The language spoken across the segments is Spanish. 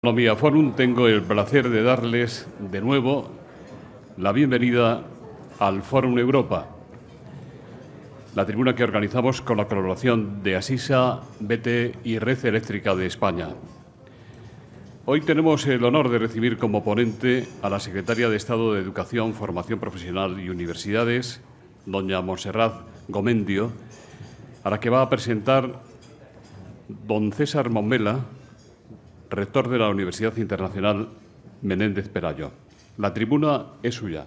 Economía Forum, tengo el placer de darles de nuevo la bienvenida al Fórum Europa, la tribuna que organizamos con la colaboración de Asisa, BT y Red Eléctrica de España. Hoy tenemos el honor de recibir como ponente a la Secretaria de Estado de Educación, Formación Profesional y Universidades, doña Montserrat Gomendio, a la que va a presentar don César Mombela, rector de la Universidad Internacional Menéndez Pelayo. La tribuna es suya.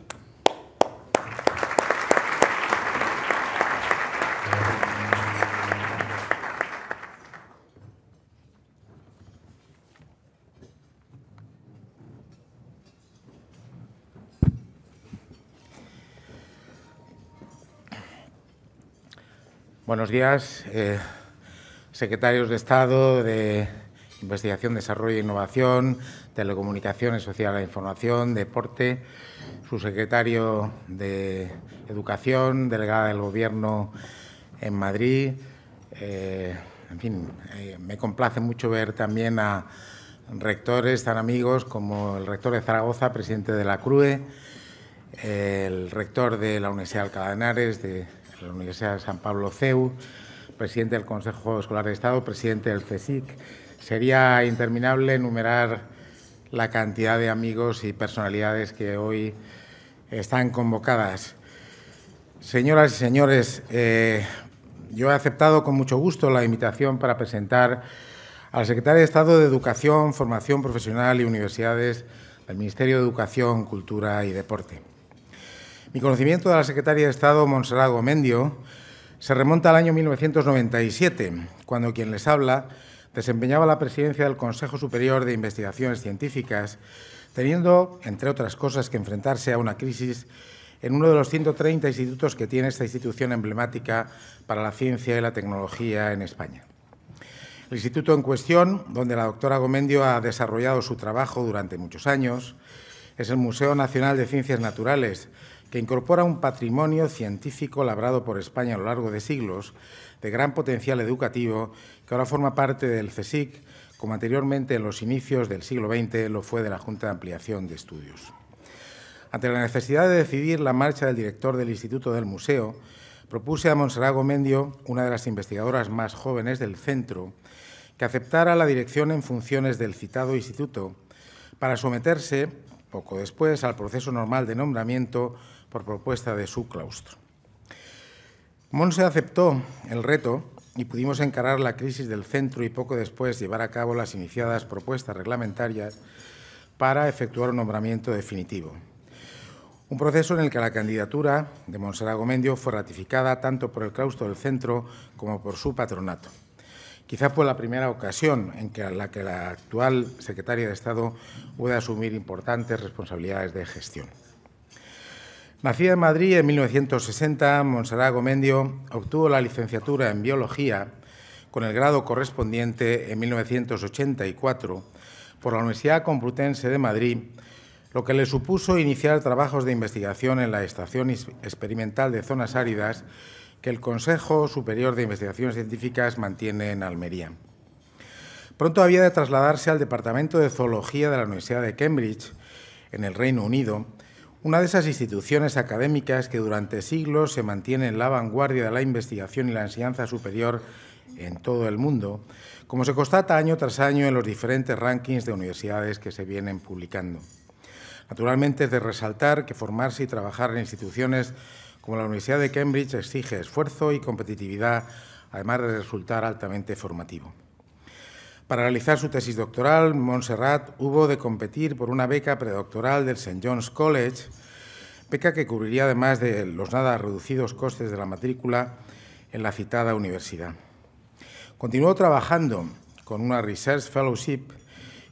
Buenos días, secretarios de Estado de Investigación, Desarrollo e Innovación, Telecomunicaciones, Sociedad de la Información, Deporte, subsecretario de Educación, delegada del Gobierno en Madrid. En fin, me complace mucho ver también a rectores tan amigos como el rector de Zaragoza, presidente de la CRUE, el rector de la Universidad de Alcalá de Henares, de la Universidad de San Pablo CEU, presidente del Consejo Escolar de Estado, presidente del CSIC. Sería interminable enumerar la cantidad de amigos y personalidades que hoy están convocadas. Señoras y señores, yo he aceptado con mucho gusto la invitación para presentar a la Secretaria de Estado de Educación, Formación Profesional y Universidades del Ministerio de Educación, Cultura y Deporte. Mi conocimiento de la Secretaria de Estado, Montserrat Gomendio, se remonta al año 1997, cuando quien les habla desempeñaba la presidencia del Consejo Superior de Investigaciones Científicas, teniendo, entre otras cosas, que enfrentarse a una crisis en uno de los 130 institutos que tiene esta institución emblemática para la ciencia y la tecnología en España. El instituto en cuestión, donde la doctora Gomendio ha desarrollado su trabajo durante muchos años, es el Museo Nacional de Ciencias Naturales, que incorpora un patrimonio científico labrado por España a lo largo de siglos, de gran potencial educativo, que ahora forma parte del CSIC, como anteriormente en los inicios del siglo XX lo fue de la Junta de Ampliación de Estudios. Ante la necesidad de decidir la marcha del director del Instituto del Museo, propuse a Montserrat Gomendio, una de las investigadoras más jóvenes del centro, que aceptara la dirección en funciones del citado instituto para someterse, poco después, al proceso normal de nombramiento por propuesta de su claustro. Monse aceptó el reto y pudimos encarar la crisis del centro y poco después llevar a cabo las iniciadas propuestas reglamentarias para efectuar un nombramiento definitivo. Un proceso en el que la candidatura de Montserrat Gomendio fue ratificada tanto por el claustro del centro como por su patronato. Quizá fue la primera ocasión en la que la actual secretaria de Estado puede asumir importantes responsabilidades de gestión. Nacida en Madrid en 1960, Montserrat Gomendio obtuvo la licenciatura en Biología con el grado correspondiente en 1984 por la Universidad Complutense de Madrid, lo que le supuso iniciar trabajos de investigación en la Estación Experimental de Zonas Áridas que el Consejo Superior de Investigaciones Científicas mantiene en Almería. Pronto había de trasladarse al Departamento de Zoología de la Universidad de Cambridge, en el Reino Unido, una de esas instituciones académicas que durante siglos se mantiene en la vanguardia de la investigación y la enseñanza superior en todo el mundo, como se constata año tras año en los diferentes rankings de universidades que se vienen publicando. Naturalmente, es de resaltar que formarse y trabajar en instituciones como la Universidad de Cambridge exige esfuerzo y competitividad, además de resultar altamente formativo. Para realizar su tesis doctoral, Montserrat hubo de competir por una beca predoctoral del St. John's College, beca que cubriría además de los nada reducidos costes de la matrícula en la citada universidad. Continuó trabajando con una Research Fellowship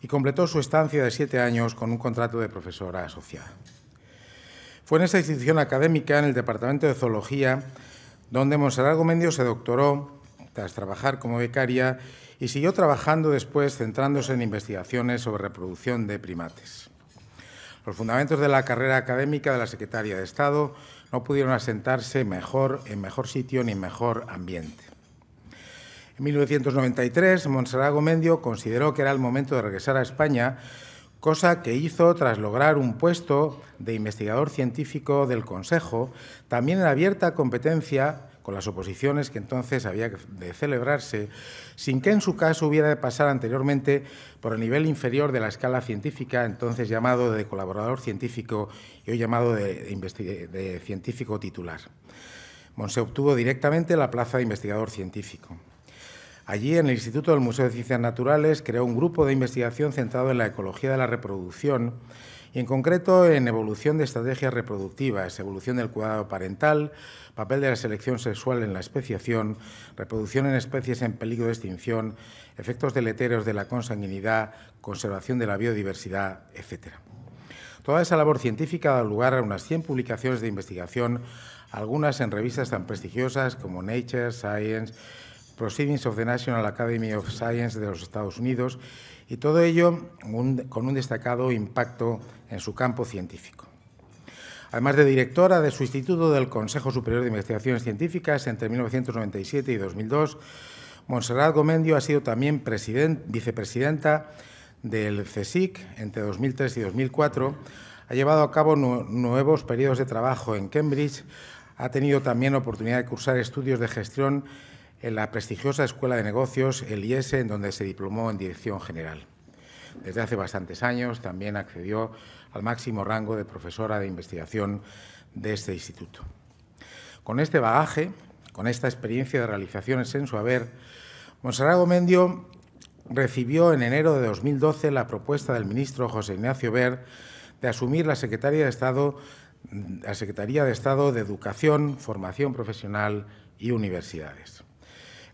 y completó su estancia de 7 años con un contrato de profesora asociada. Fue en esta institución académica, en el Departamento de Zoología, donde Montserrat Gomendio se doctoró tras trabajar como becaria y siguió trabajando después centrándose en investigaciones sobre reproducción de primates. Los fundamentos de la carrera académica de la Secretaria de Estado no pudieron asentarse en mejor sitio ni en mejor ambiente. En 1993, Montserrat Gomendio consideró que era el momento de regresar a España, cosa que hizo tras lograr un puesto de investigador científico del Consejo, también en abierta competencia con las oposiciones que entonces había de celebrarse, sin que en su caso hubiera de pasar anteriormente por el nivel inferior de la escala científica, entonces llamado de colaborador científico y hoy llamado de científico titular. Monse obtuvo directamente la plaza de investigador científico. Allí, en el Instituto del Museo de Ciencias Naturales, creó un grupo de investigación centrado en la ecología de la reproducción y, en concreto, en evolución de estrategias reproductivas, evolución del cuidado parental, papel de la selección sexual en la especiación, reproducción en especies en peligro de extinción, efectos deletéreos de la consanguinidad, conservación de la biodiversidad, etc. Toda esa labor científica ha dado lugar a unas 100 publicaciones de investigación, algunas en revistas tan prestigiosas como Nature, Science, Proceedings of the National Academy of Science de los Estados Unidos, y todo ello con un destacado impacto en su campo científico. Además de directora de su instituto del Consejo Superior de Investigaciones Científicas entre 1997 y 2002, Montserrat Gomendio ha sido también vicepresidenta del CSIC entre 2003 y 2004, ha llevado a cabo nuevos periodos de trabajo en Cambridge, ha tenido también oportunidad de cursar estudios de gestión en la prestigiosa Escuela de Negocios, el IES, en donde se diplomó en Dirección General. Desde hace bastantes años también accedió al máximo rango de profesora de investigación de este instituto. Con este bagaje, con esta experiencia de realizaciones en su haber, Montserrat Gomendio recibió en enero de 2012 la propuesta del ministro José Ignacio Wert de asumir la Secretaría de Estado de Educación, Formación Profesional y Universidades.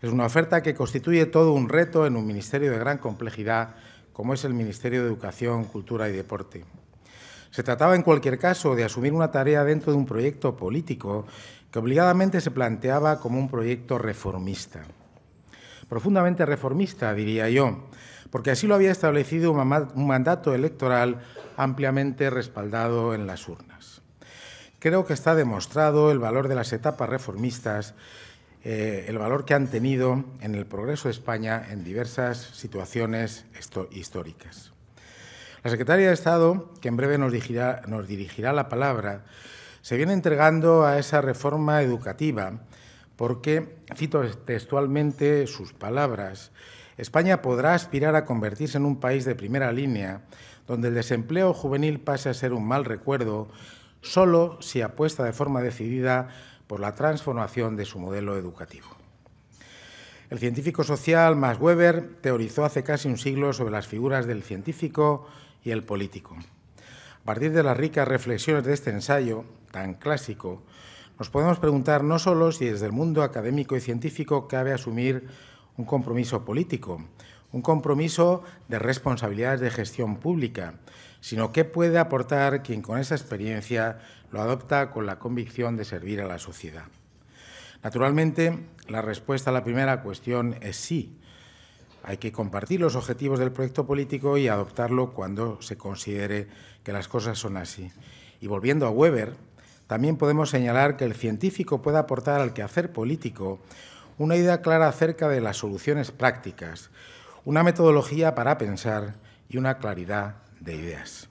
Es una oferta que constituye todo un reto en un ministerio de gran complejidad, como es el Ministerio de Educación, Cultura y Deporte. Se trataba, en cualquier caso, de asumir una tarea dentro de un proyecto político que obligadamente se planteaba como un proyecto reformista. Profundamente reformista, diría yo, porque así lo había establecido un mandato electoral ampliamente respaldado en las urnas. Creo que está demostrado el valor de las etapas reformistas, el valor que han tenido en el progreso de España en diversas situaciones históricas. La Secretaría de Estado, que en breve nos dirigirá la palabra, se viene entregando a esa reforma educativa porque, cito textualmente sus palabras, España podrá aspirar a convertirse en un país de primera línea donde el desempleo juvenil pase a ser un mal recuerdo solo si apuesta de forma decidida por la transformación de su modelo educativo. El científico social Max Weber teorizó hace casi un siglo sobre las figuras del científico y el político. A partir de las ricas reflexiones de este ensayo tan clásico, nos podemos preguntar no solo si desde el mundo académico y científico cabe asumir un compromiso político, un compromiso de responsabilidades de gestión pública, sino qué puede aportar quien con esa experiencia lo adopta con la convicción de servir a la sociedad. Naturalmente, la respuesta a la primera cuestión es sí. Hay que compartir los objetivos del proyecto político y adoptarlo cuando se considere que las cosas son así. Y volviendo a Weber, también podemos señalar que el científico puede aportar al quehacer político una idea clara acerca de las soluciones prácticas, una metodología para pensar y una claridad de ideas.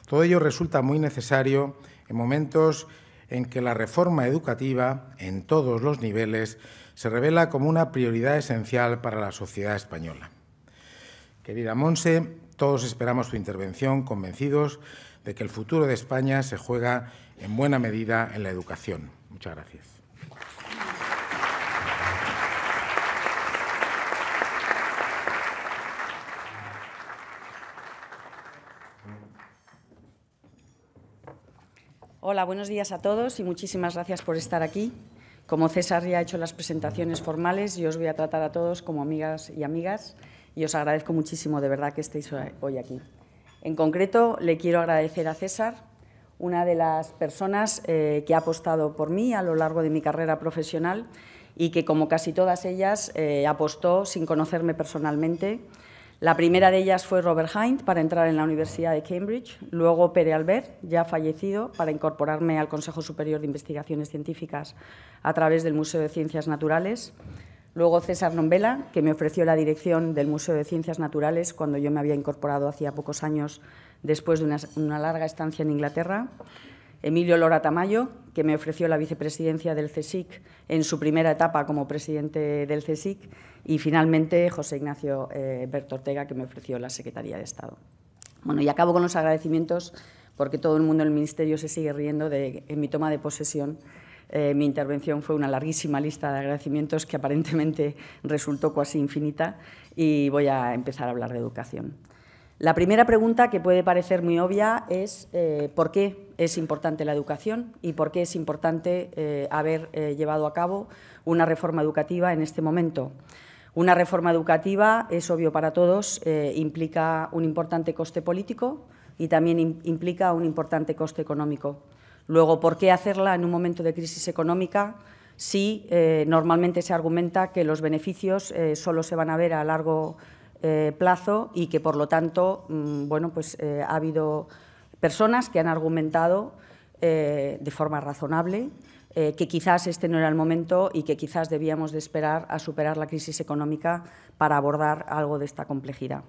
Todo ello resulta muy necesario en momentos en que la reforma educativa, en todos los niveles, se revela como una prioridad esencial para la sociedad española. Querida Monse, todos esperamos tu intervención, convencidos de que el futuro de España se juega en buena medida en la educación. Muchas gracias. Hola, buenos días a todos y muchísimas gracias por estar aquí. Como César ya ha hecho las presentaciones formales, yo os voy a tratar a todos como amigas y os agradezco muchísimo de verdad que estéis hoy aquí. En concreto, le quiero agradecer a César, una de las personas que ha apostado por mí a lo largo de mi carrera profesional y que, como casi todas ellas, apostó sin conocerme personalmente. La primera de ellas fue Robert Hinde para entrar en la Universidad de Cambridge, luego Pere Albert, ya fallecido, para incorporarme al Consejo Superior de Investigaciones Científicas a través del Museo de Ciencias Naturales, Luego César Nombela, que me ofreció la dirección del Museo de Ciencias Naturales cuando yo me había incorporado hacía pocos años después de una larga estancia en Inglaterra. Emilio Lora Tamayo, que me ofreció la vicepresidencia del CSIC en su primera etapa como presidente del CSIC. Y finalmente José Ignacio Berto Ortega, que me ofreció la Secretaría de Estado. Bueno, y acabo con los agradecimientos porque todo el mundo del Ministerio se sigue riendo de en mi toma de posesión. Mi intervención fue una larguísima lista de agradecimientos que aparentemente resultó casi infinita y voy a empezar a hablar de educación. La primera pregunta, que puede parecer muy obvia, es ¿por qué es importante la educación y por qué es importante haber llevado a cabo una reforma educativa en este momento? Una reforma educativa, es obvio para todos, implica un importante coste político y también implica un importante coste económico. Luego, ¿por qué hacerla en un momento de crisis económica si normalmente se argumenta que los beneficios solo se van a ver a largo plazo y que, por lo tanto, ha habido personas que han argumentado de forma razonable que quizás este no era el momento y que quizás debíamos de esperar a superar la crisis económica para abordar algo de esta complejidad?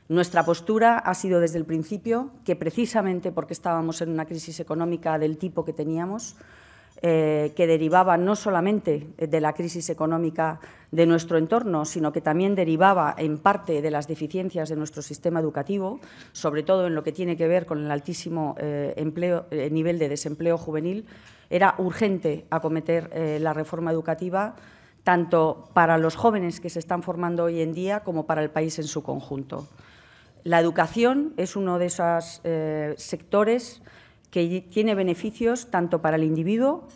Nuestra postura ha sido desde el principio que, precisamente porque estábamos en una crisis económica del tipo que teníamos, que derivaba no solamente de la crisis económica de nuestro entorno, sino que también derivaba en parte de las deficiencias de nuestro sistema educativo, sobre todo en lo que tiene que ver con el altísimo nivel de desempleo juvenil, era urgente acometer la reforma educativa tanto para los jóvenes que se están formando hoy en día como para el país en su conjunto. La educación es uno de esos sectores que tiene beneficios tanto para el individuo,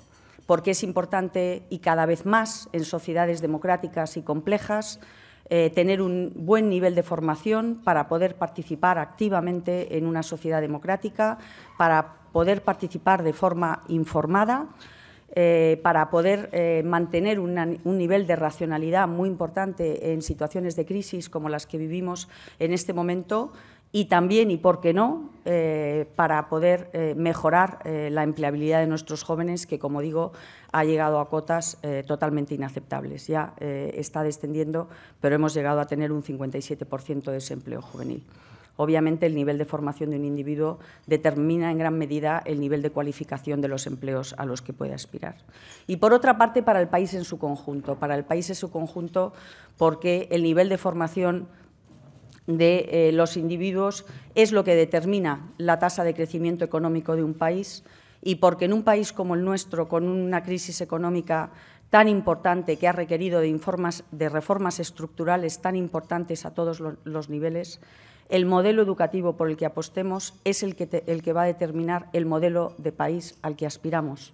porque es importante y cada vez más en sociedades democráticas y complejas tener un buen nivel de formación para poder participar activamente en una sociedad democrática, para poder participar de forma informada, para poder mantener un nivel de racionalidad muy importante en situaciones de crisis como las que vivimos en este momento y también, y por qué no, para poder mejorar la empleabilidad de nuestros jóvenes, que, como digo, ha llegado a cotas totalmente inaceptables. Ya está descendiendo, pero hemos llegado a tener un 57% de desempleo juvenil. Obviamente, el nivel de formación de un individuo determina en gran medida el nivel de cualificación de los empleos a los que puede aspirar. Y, por otra parte, para el país en su conjunto. Para el país en su conjunto, porque el nivel de formación de los individuos es lo que determina la tasa de crecimiento económico de un país, y porque en un país como el nuestro, con una crisis económica tan importante que ha requerido de reformas estructurales tan importantes a todos los niveles, el modelo educativo por el que apostemos es el que va a determinar el modelo de país al que aspiramos.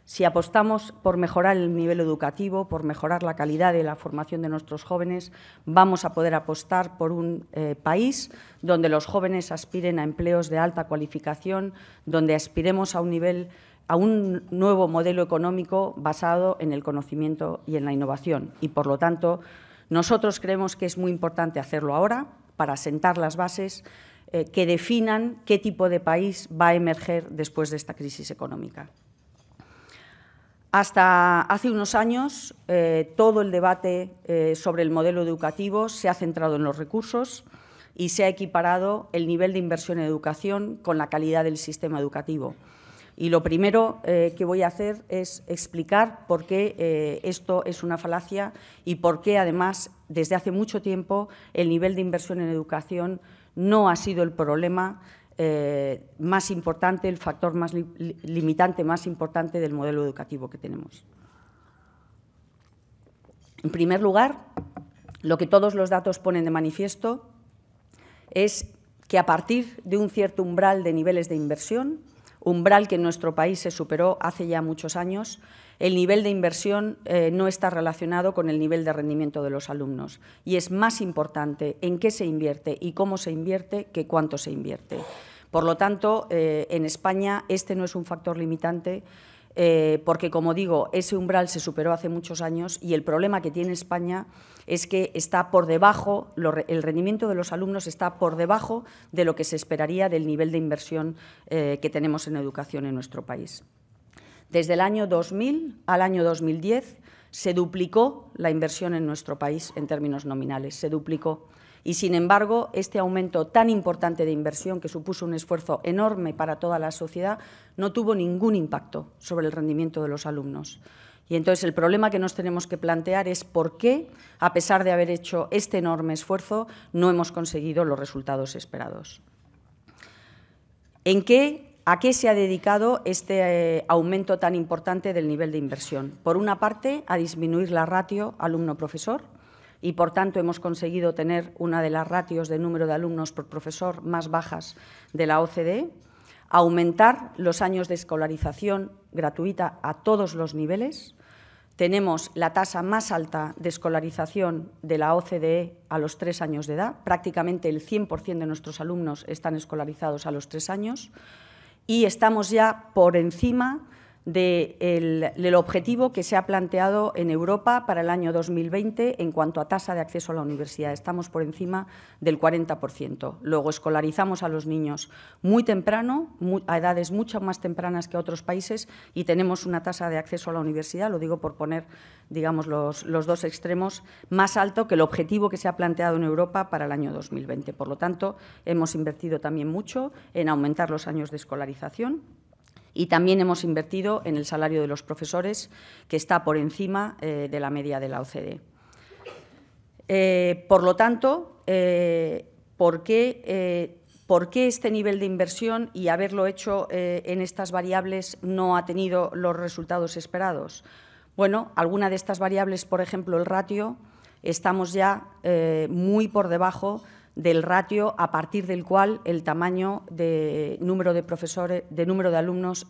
Si apostamos por mejorar el nivel educativo, por mejorar la calidad de la formación de nuestros jóvenes, vamos a poder apostar por un país donde los jóvenes aspiren a empleos de alta cualificación, donde aspiremos a un nuevo modelo económico basado en el conocimiento y en la innovación. Y, por lo tanto, nosotros creemos que es muy importante hacerlo ahora, para sentar las bases que definan qué tipo de país va a emerger después de esta crisis económica. Hasta hace unos años, todo el debate sobre el modelo educativo se ha centrado en los recursos y se ha equiparado el nivel de inversión en educación con la calidad del sistema educativo. Y lo primero que voy a hacer es explicar por qué esto es una falacia y por qué, además, desde hace mucho tiempo, el nivel de inversión en educación no ha sido el problema más importante, el factor más limitante más importante del modelo educativo que tenemos. En primer lugar, lo que todos los datos ponen de manifiesto es que a partir de un cierto umbral de niveles de inversión, umbral que en nuestro país se superó hace ya muchos años, el nivel de inversión no está relacionado con el nivel de rendimiento de los alumnos y es más importante en qué se invierte y cómo se invierte que cuánto se invierte. Por lo tanto, en España este no es un factor limitante porque, como digo, ese umbral se superó hace muchos años y el problema que tiene España es que está por debajo, el rendimiento de los alumnos está por debajo de lo que se esperaría del nivel de inversión que tenemos en educación en nuestro país. Desde el año 2000 al año 2010 se duplicó la inversión en nuestro país en términos nominales, se duplicó. Y, sin embargo, este aumento tan importante de inversión, que supuso un esfuerzo enorme para toda la sociedad, no tuvo ningún impacto sobre el rendimiento de los alumnos. Y entonces el problema que nos tenemos que plantear es por qué, a pesar de haber hecho este enorme esfuerzo, no hemos conseguido los resultados esperados. ¿A qué se ha dedicado este aumento tan importante del nivel de inversión? Por una parte, a disminuir la ratio alumno-profesor y, por tanto, hemos conseguido tener una de las ratios de número de alumnos por profesor más bajas de la OCDE, aumentar los años de escolarización gratuita a todos los niveles. Tenemos la tasa más alta de escolarización de la OCDE a los 3 años de edad. Prácticamente el 100% de nuestros alumnos están escolarizados a los 3 años. Y estamos ya por encima del objetivo que se ha planteado en Europa para el año 2020 en cuanto a tasa de acceso a la universidad. Estamos por encima del 40%. Luego, escolarizamos a los niños muy temprano, a edades mucho más tempranas que otros países, y tenemos una tasa de acceso a la universidad, lo digo por poner, digamos, los dos extremos, más alto que el objetivo que se ha planteado en Europa para el año 2020. Por lo tanto, hemos invertido también mucho en aumentar los años de escolarización. Y también hemos invertido en el salario de los profesores, que está por encima de la media de la OCDE. Por lo tanto, ¿por qué este nivel de inversión y haberlo hecho en estas variables no ha tenido los resultados esperados? Bueno, alguna de estas variables, por ejemplo, el ratio, estamos ya muy por debajo del ratio a partir del cual el tamaño de número de alumnos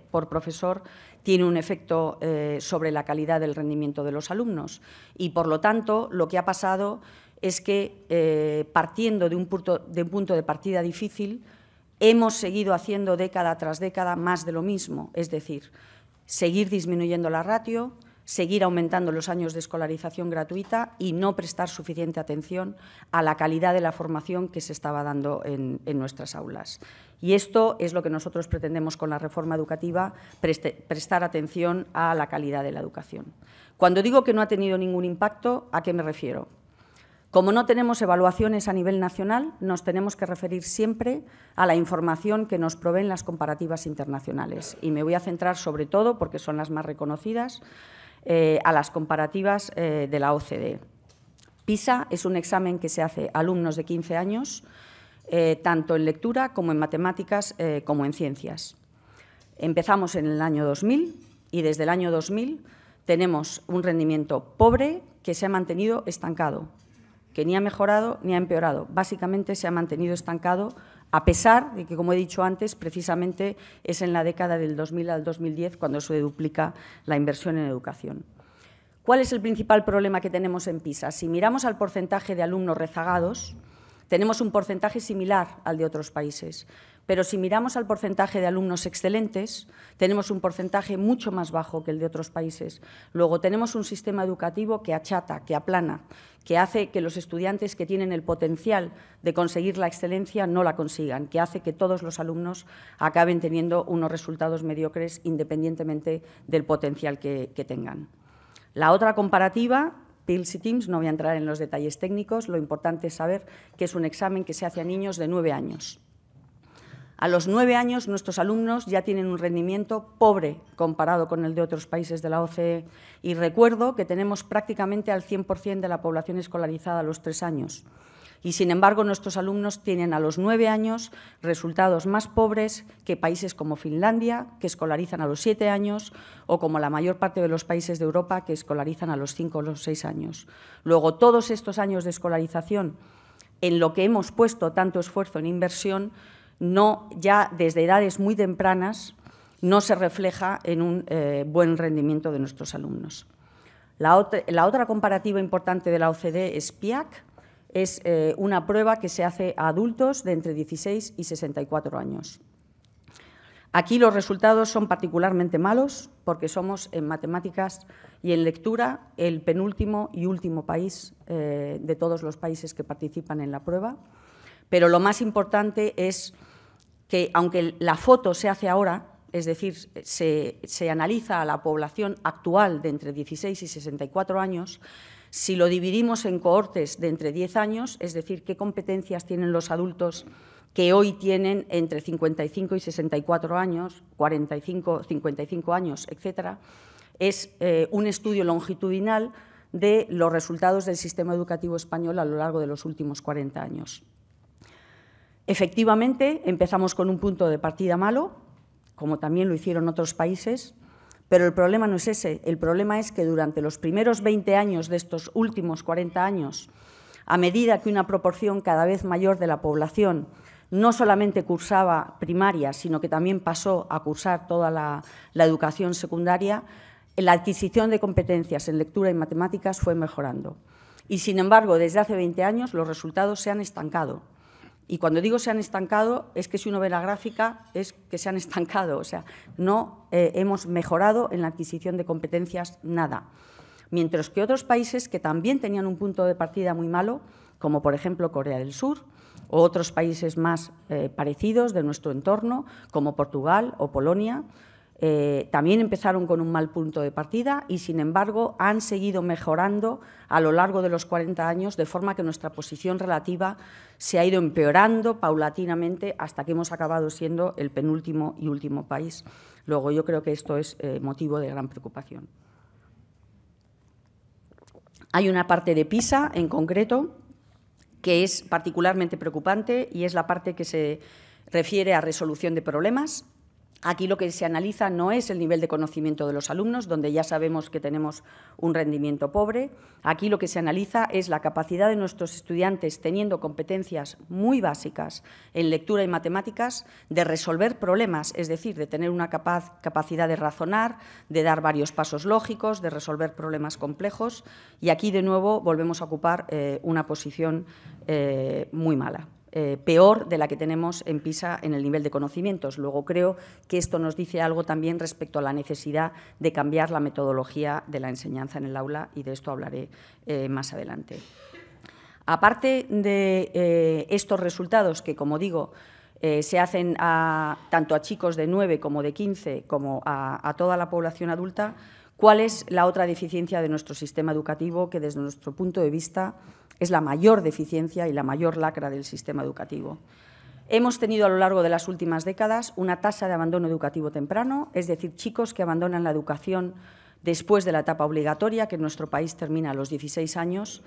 por profesor tiene un efecto sobre la calidad del rendimiento de los alumnos. Y, por lo tanto, lo que ha pasado es que, partiendo de un punto de partida difícil, hemos seguido haciendo década tras década más de lo mismo, es decir, seguir disminuyendo la ratio, seguir aumentando los años de escolarización gratuita y no prestar suficiente atención a la calidad de la formación que se estaba dando en nuestras aulas. Y esto es lo que nosotros pretendemos con la reforma educativa, prestar atención a la calidad de la educación. Cuando digo que no ha tenido ningún impacto, ¿a qué me refiero? Como no tenemos evaluaciones a nivel nacional, nos tenemos que referir siempre a la información que nos proveen las comparativas internacionales. Y me voy a centrar sobre todo, porque son las más reconocidas, a las comparativas de la OCDE. PISA es un examen que se hace a alumnos de 15 años, tanto en lectura como en matemáticas como en ciencias. Empezamos en el año 2000 y desde el año 2000 tenemos un rendimiento pobre que se ha mantenido estancado, que ni ha mejorado ni ha empeorado. Básicamente se ha mantenido estancado, a pesar de que, como he dicho antes, precisamente es en la década del 2000 al 2010 cuando se duplica la inversión en educación. ¿Cuál es el principal problema que tenemos en PISA? Si miramos al porcentaje de alumnos rezagados, tenemos un porcentaje similar al de otros países, pero si miramos al porcentaje de alumnos excelentes, tenemos un porcentaje mucho más bajo que el de otros países. Luego, tenemos un sistema educativo que achata, que aplana, que hace que los estudiantes que tienen el potencial de conseguir la excelencia no la consigan, que hace que todos los alumnos acaben teniendo unos resultados mediocres independientemente del potencial que tengan. La otra comparativa, PILS y TIMSS, no voy a entrar en los detalles técnicos, lo importante es saber que es un examen que se hace a niños de 9 años. A los 9 años nuestros alumnos ya tienen un rendimiento pobre comparado con el de otros países de la OCDE y recuerdo que tenemos prácticamente al 100% de la población escolarizada a los 3 años. Y, sin embargo, nuestros alumnos tienen a los 9 años resultados más pobres que países como Finlandia, que escolarizan a los 7 años, o como la mayor parte de los países de Europa, que escolarizan a los 5 o los 6 años. Luego, todos estos años de escolarización, en lo que hemos puesto tanto esfuerzo en inversión, ya desde edades muy tempranas no se refleja en un buen rendimiento de nuestros alumnos. La otra comparativa importante de la OCDE es PIAAC. Es una prueba que se hace a adultos de entre 16 y 64 años. Aquí los resultados son particularmente malos porque somos en matemáticas y en lectura el penúltimo y último país de todos los países que participan en la prueba. Pero lo más importante es que, aunque la foto se hace ahora, es decir, se analiza a la población actual de entre 16 y 64 años, si lo dividimos en cohortes de entre 10 años, es decir, qué competencias tienen los adultos que hoy tienen entre 55 y 64 años, 45, 55 años, etcétera, es un estudio longitudinal de los resultados del sistema educativo español a lo largo de los últimos 40 años. Efectivamente, empezamos con un punto de partida malo, como también lo hicieron otros países, pero el problema no es ese. El problema es que durante los primeros 20 años de estos últimos 40 años, a medida que una proporción cada vez mayor de la población no solamente cursaba primaria, sino que también pasó a cursar toda la educación secundaria, la adquisición de competencias en lectura y matemáticas fue mejorando. Y, sin embargo, desde hace 20 años los resultados se han estancado. Y cuando digo se han estancado, es que si uno ve la gráfica, es que se han estancado. O sea, no hemos mejorado en la adquisición de competencias nada. Mientras que otros países que también tenían un punto de partida muy malo, como por ejemplo Corea del Sur, o otros países más parecidos de nuestro entorno, como Portugal o Polonia, también empezaron con un mal punto de partida y, sin embargo, han seguido mejorando a lo largo de los 40 años, de forma que nuestra posición relativa se ha ido empeorando paulatinamente hasta que hemos acabado siendo el penúltimo y último país. Luego, yo creo que esto es motivo de gran preocupación. Hay una parte de PISA, en concreto, que es particularmente preocupante y es la parte que se refiere a resolución de problemas. Aquí lo que se analiza no es el nivel de conocimiento de los alumnos, donde ya sabemos que tenemos un rendimiento pobre. Aquí lo que se analiza es la capacidad de nuestros estudiantes, teniendo competencias muy básicas en lectura y matemáticas, de resolver problemas, es decir, de tener una capacidad de razonar, de dar varios pasos lógicos, de resolver problemas complejos. Y aquí, de nuevo, volvemos a ocupar una posición muy mala. Peor de la que tenemos en PISA en el nivel de conocimientos. Luego creo que esto nos dice algo también respecto a la necesidad de cambiar la metodología de la enseñanza en el aula y de esto hablaré más adelante. Aparte de estos resultados que, como digo, se hacen tanto a chicos de 9 como de 15 como a toda la población adulta, ¿cuál es la otra deficiencia de nuestro sistema educativo que, desde nuestro punto de vista, es la mayor deficiencia y la mayor lacra del sistema educativo? Hemos tenido a lo largo de las últimas décadas una tasa de abandono educativo temprano, es decir, chicos que abandonan la educación después de la etapa obligatoria, que en nuestro país termina a los 16 años,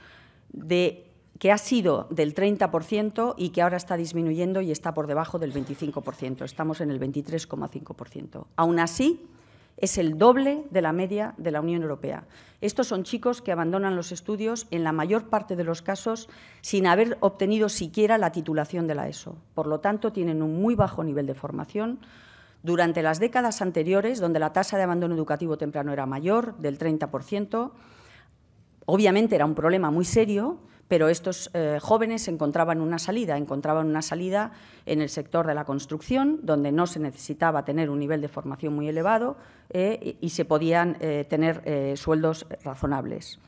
que ha sido del 30% y que ahora está disminuyendo y está por debajo del 25%. Estamos en el 23,5%. Aún así, es el doble de la media de la Unión Europea. Estos son chicos que abandonan los estudios, en la mayor parte de los casos, sin haber obtenido siquiera la titulación de la ESO. Por lo tanto, tienen un muy bajo nivel de formación. Durante las décadas anteriores, donde la tasa de abandono educativo temprano era mayor, del 30%, obviamente era un problema muy serio, pero estos jóvenes encontraban una salida en el sector de la construcción, donde no se necesitaba tener un nivel de formación muy elevado y se podían tener sueldos razonables.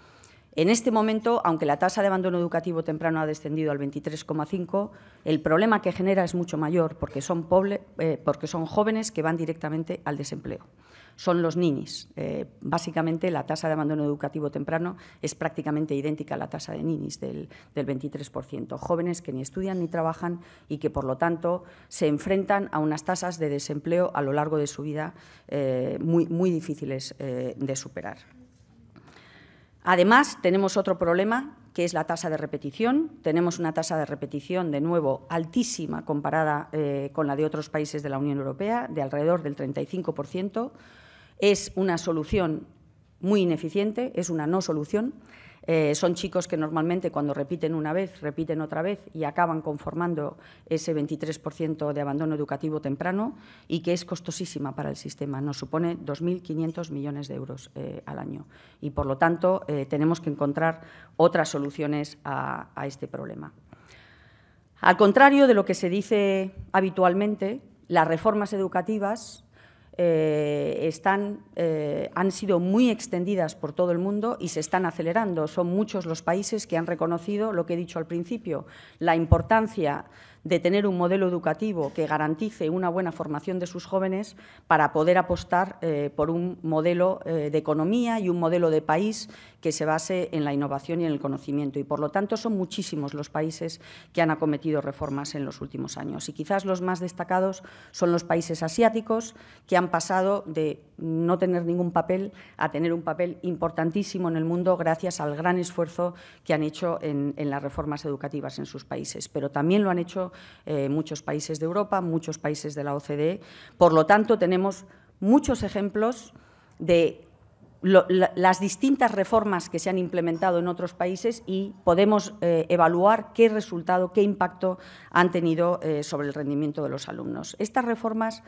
En este momento, aunque la tasa de abandono educativo temprano ha descendido al 23,5%, el problema que genera es mucho mayor, porque son jóvenes que van directamente al desempleo. Son los ninis. Básicamente, la tasa de abandono educativo temprano es prácticamente idéntica a la tasa de ninis del 23%. Jóvenes que ni estudian ni trabajan y que, por lo tanto, se enfrentan a unas tasas de desempleo a lo largo de su vida muy difíciles de superar. Además, tenemos otro problema, que es la tasa de repetición. Tenemos una tasa de repetición, de nuevo, altísima comparada con la de otros países de la Unión Europea, de alrededor del 35%. Es una solución muy ineficiente, es una no solución. Son chicos que normalmente, cuando repiten una vez, repiten otra vez y acaban conformando ese 23% de abandono educativo temprano y que es costosísima para el sistema. Nos supone 2.500 millones de euros al año y, por lo tanto, tenemos que encontrar otras soluciones a este problema. Al contrario de lo que se dice habitualmente, las reformas educativas han sido muy extendidas por todo el mundo y se están acelerando. Son muchos los países que han reconocido lo que he dicho al principio, la importancia de tener un modelo educativo que garantice una buena formación de sus jóvenes para poder apostar por un modelo de economía y un modelo de país que se base en la innovación y en el conocimiento. Y, por lo tanto, son muchísimos los países que han acometido reformas en los últimos años. Y quizás los más destacados son los países asiáticos, que han pasado de no tener ningún papel a tener un papel importantísimo en el mundo gracias al gran esfuerzo que han hecho en las reformas educativas en sus países. Pero también lo han hecho muchos países de Europa, muchos países de la OCDE. Por lo tanto, tenemos muchos ejemplos de las distintas reformas que se han implementado en otros países y podemos evaluar qué resultado, qué impacto han tenido sobre el rendimiento de los alumnos. Estas reformas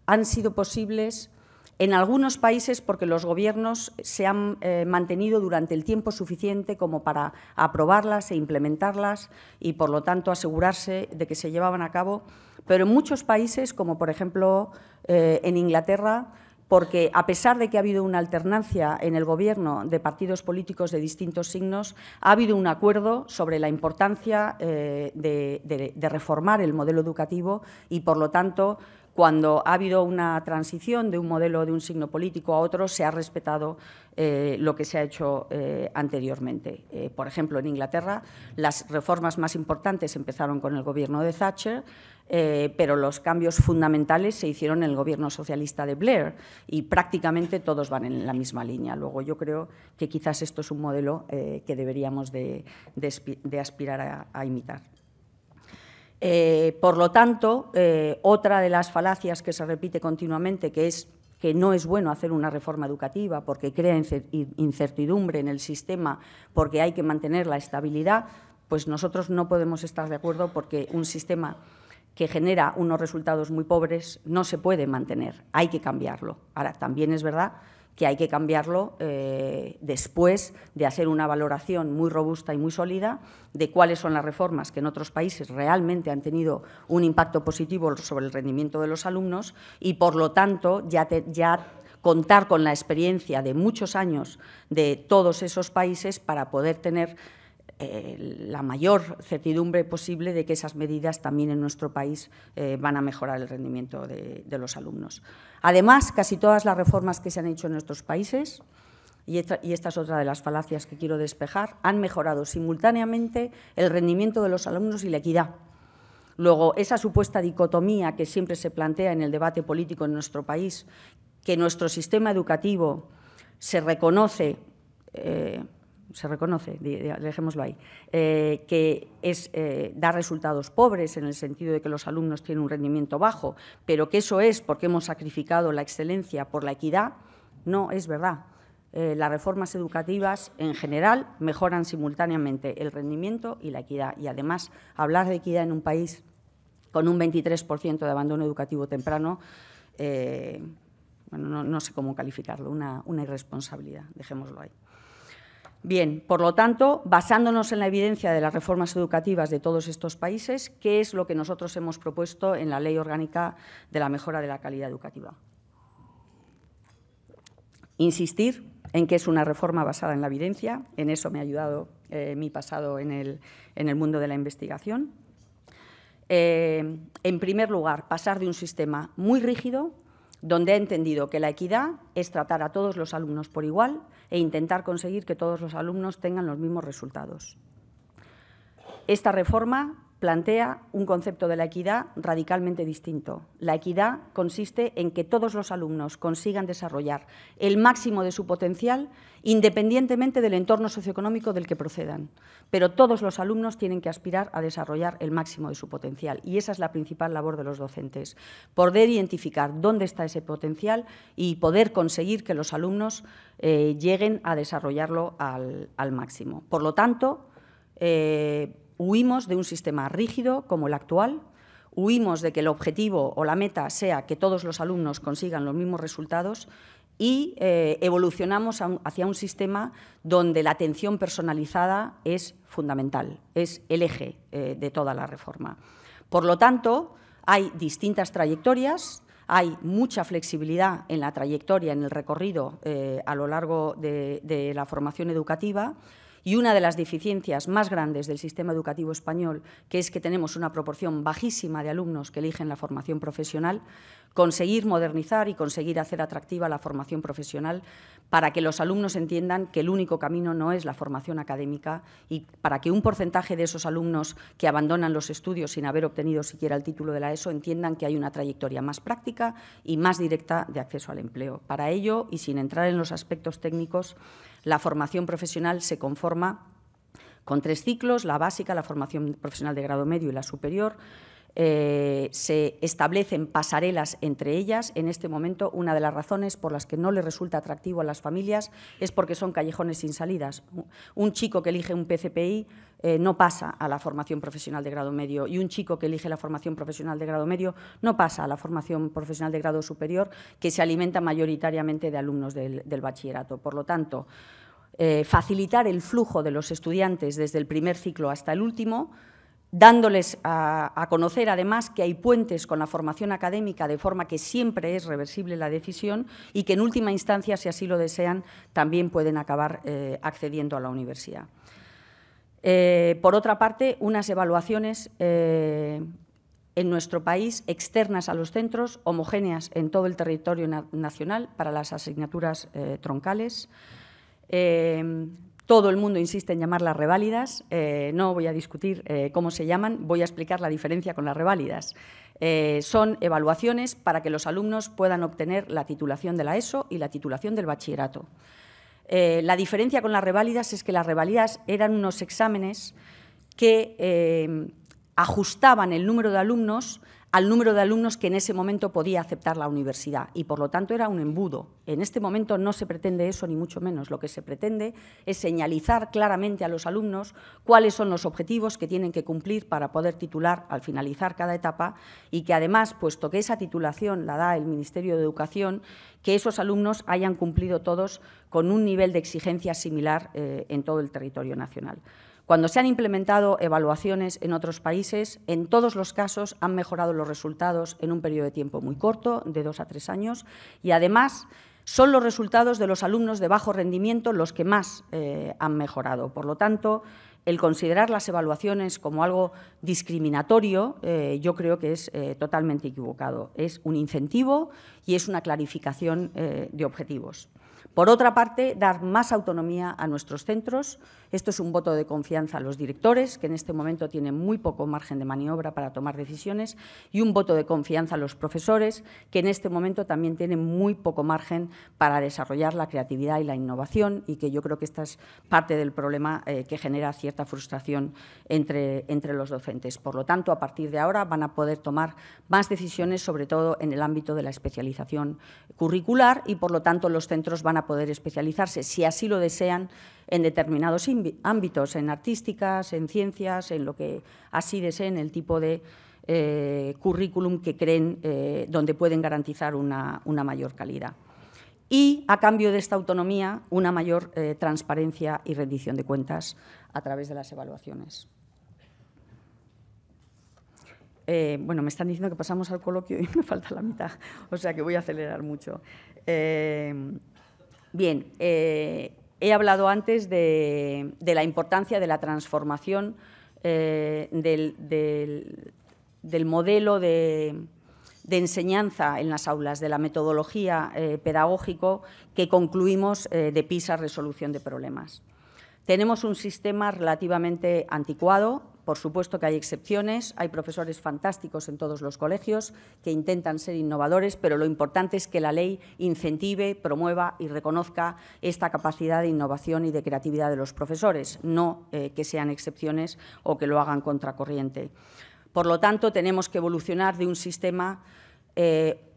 han sido posibles en algunos países porque los gobiernos se han mantenido durante el tiempo suficiente como para aprobarlas e implementarlas y, por lo tanto, asegurarse de que se llevaban a cabo. Pero en muchos países, como por ejemplo en Inglaterra, porque a pesar de que ha habido una alternancia en el Gobierno de partidos políticos de distintos signos, ha habido un acuerdo sobre la importancia de reformar el modelo educativo y, por lo tanto, cuando ha habido una transición de un modelo de un signo político a otro, se ha respetado lo que se ha hecho anteriormente. Por ejemplo, en Inglaterra, las reformas más importantes empezaron con el Gobierno de Thatcher, pero los cambios fundamentales se hicieron en el Gobierno socialista de Blair y prácticamente todos van en la misma línea. Luego, yo creo que quizás esto es un modelo que deberíamos de aspirar a imitar. Por lo tanto, otra de las falacias que se repite continuamente, que es que no es bueno hacer una reforma educativa porque crea incertidumbre en el sistema, porque hay que mantener la estabilidad, pues nosotros no podemos estar de acuerdo porque un sistema que genera unos resultados muy pobres no se puede mantener, hay que cambiarlo. Ahora, también es verdad que hay que cambiarlo después de hacer una valoración muy robusta y muy sólida de cuáles son las reformas que en otros países realmente han tenido un impacto positivo sobre el rendimiento de los alumnos y, por lo tanto, ya contar con la experiencia de muchos años de todos esos países para poder tener la mayor certidumbre posible de que esas medidas también en nuestro país van a mejorar el rendimiento de los alumnos. Además, casi todas las reformas que se han hecho en nuestros países, y esta es otra de las falacias que quiero despejar, han mejorado simultáneamente el rendimiento de los alumnos y la equidad. Luego, esa supuesta dicotomía que siempre se plantea en el debate político en nuestro país, que nuestro sistema educativo se reconoce, dejémoslo ahí, que da resultados pobres en el sentido de que los alumnos tienen un rendimiento bajo, pero que eso es porque hemos sacrificado la excelencia por la equidad, no es verdad. Las reformas educativas en general mejoran simultáneamente el rendimiento y la equidad. Y además, hablar de equidad en un país con un 23% de abandono educativo temprano, bueno, no sé cómo calificarlo, una irresponsabilidad, dejémoslo ahí. Bien, por lo tanto, basándonos en la evidencia de las reformas educativas de todos estos países, ¿qué es lo que nosotros hemos propuesto en la Ley Orgánica de la Mejora de la Calidad Educativa? Insistir en que es una reforma basada en la evidencia, en eso me ha ayudado mi pasado en el mundo de la investigación. En primer lugar, pasar de un sistema muy rígido, donde ha entendido que la equidad es tratar a todos los alumnos por igual e intentar conseguir que todos los alumnos tengan los mismos resultados. Esta reforma plantea un concepto de la equidad radicalmente distinto. La equidad consiste en que todos los alumnos consigan desarrollar el máximo de su potencial independientemente del entorno socioeconómico del que procedan. Pero todos los alumnos tienen que aspirar a desarrollar el máximo de su potencial y esa es la principal labor de los docentes, poder identificar dónde está ese potencial y poder conseguir que los alumnos lleguen a desarrollarlo al máximo. Por lo tanto, huimos de un sistema rígido como el actual, huimos de que el objetivo o la meta sea que todos los alumnos consigan los mismos resultados y evolucionamos hacia un sistema donde la atención personalizada es fundamental, es el eje de toda la reforma. Por lo tanto, hay distintas trayectorias, hay mucha flexibilidad en la trayectoria, en el recorrido a lo largo de la formación educativa y una de las deficiencias más grandes del sistema educativo español, que es que tenemos una proporción bajísima de alumnos que eligen la formación profesional, conseguir modernizar y conseguir hacer atractiva la formación profesional para que los alumnos entiendan que el único camino no es la formación académica y para que un porcentaje de esos alumnos que abandonan los estudios sin haber obtenido siquiera el título de la ESO entiendan que hay una trayectoria más práctica y más directa de acceso al empleo. Para ello, y sin entrar en los aspectos técnicos, la formación profesional se conforma con 3 ciclos: la básica, la formación profesional de grado medio y la superior. Se establecen pasarelas entre ellas. En este momento, una de las razones por las que no les resulta atractivo a las familias es porque son callejones sin salidas. Un chico que elige un PCPI no pasa a la formación profesional de grado medio, y un chico que elige la formación profesional de grado medio no pasa a la formación profesional de grado superior, que se alimenta mayoritariamente de alumnos del bachillerato. Por lo tanto, facilitar el flujo de los estudiantes desde el primer ciclo hasta el último, dándoles a conocer, además, que hay puentes con la formación académica, de forma que siempre es reversible la decisión y que, en última instancia, si así lo desean, también pueden acabar accediendo a la universidad. Por otra parte, unas evaluaciones en nuestro país externas a los centros, homogéneas en todo el territorio nacional para las asignaturas troncales. Todo el mundo insiste en llamarlas reválidas. No voy a discutir cómo se llaman, voy a explicar la diferencia con las reválidas. Son evaluaciones para que los alumnos puedan obtener la titulación de la ESO y la titulación del bachillerato. La diferencia con las reválidas es que las reválidas eran unos exámenes que ajustaban el número de alumnos al número de alumnos que en ese momento podía aceptar la universidad, y por lo tanto era un embudo. En este momento no se pretende eso, ni mucho menos. Lo que se pretende es señalizar claramente a los alumnos cuáles son los objetivos que tienen que cumplir para poder titular al finalizar cada etapa, y que además, puesto que esa titulación la da el Ministerio de Educación, que esos alumnos hayan cumplido todos con un nivel de exigencia similar en todo el territorio nacional. Cuando se han implementado evaluaciones en otros países, en todos los casos han mejorado los resultados en un periodo de tiempo muy corto, de 2 a 3 años, y además son los resultados de los alumnos de bajo rendimiento los que más han mejorado. Por lo tanto, el considerar las evaluaciones como algo discriminatorio, yo creo que es totalmente equivocado. Es un incentivo y es una clarificación de objetivos. Por otra parte, dar más autonomía a nuestros centros. Esto es un voto de confianza a los directores, que en este momento tienen muy poco margen de maniobra para tomar decisiones, y un voto de confianza a los profesores, que en este momento también tienen muy poco margen para desarrollar la creatividad y la innovación, y que yo creo que esta es parte del problema que genera cierta frustración entre los docentes. Por lo tanto, a partir de ahora van a poder tomar más decisiones, sobre todo en el ámbito de la especialización curricular, y por lo tanto los centros van a poder especializarse, si así lo desean, en determinados ámbitos, en artísticas, en ciencias, en lo que así deseen, el tipo de currículum que creen donde pueden garantizar una mayor calidad. Y, a cambio de esta autonomía, una mayor transparencia y rendición de cuentas a través de las evaluaciones. Bueno, me están diciendo que pasamos al coloquio y me falta la mitad, o sea que voy a acelerar mucho. Bien, he hablado antes de la importancia de la transformación del modelo de enseñanza en las aulas, de la metodología pedagógico que concluimos de PISA resolución de problemas. Tenemos un sistema relativamente anticuado. Por supuesto que hay excepciones, hay profesores fantásticos en todos los colegios que intentan ser innovadores, pero lo importante es que la ley incentive, promueva y reconozca esta capacidad de innovación y de creatividad de los profesores, no que sean excepciones o que lo hagan contracorriente. Por lo tanto, tenemos que evolucionar de un sistema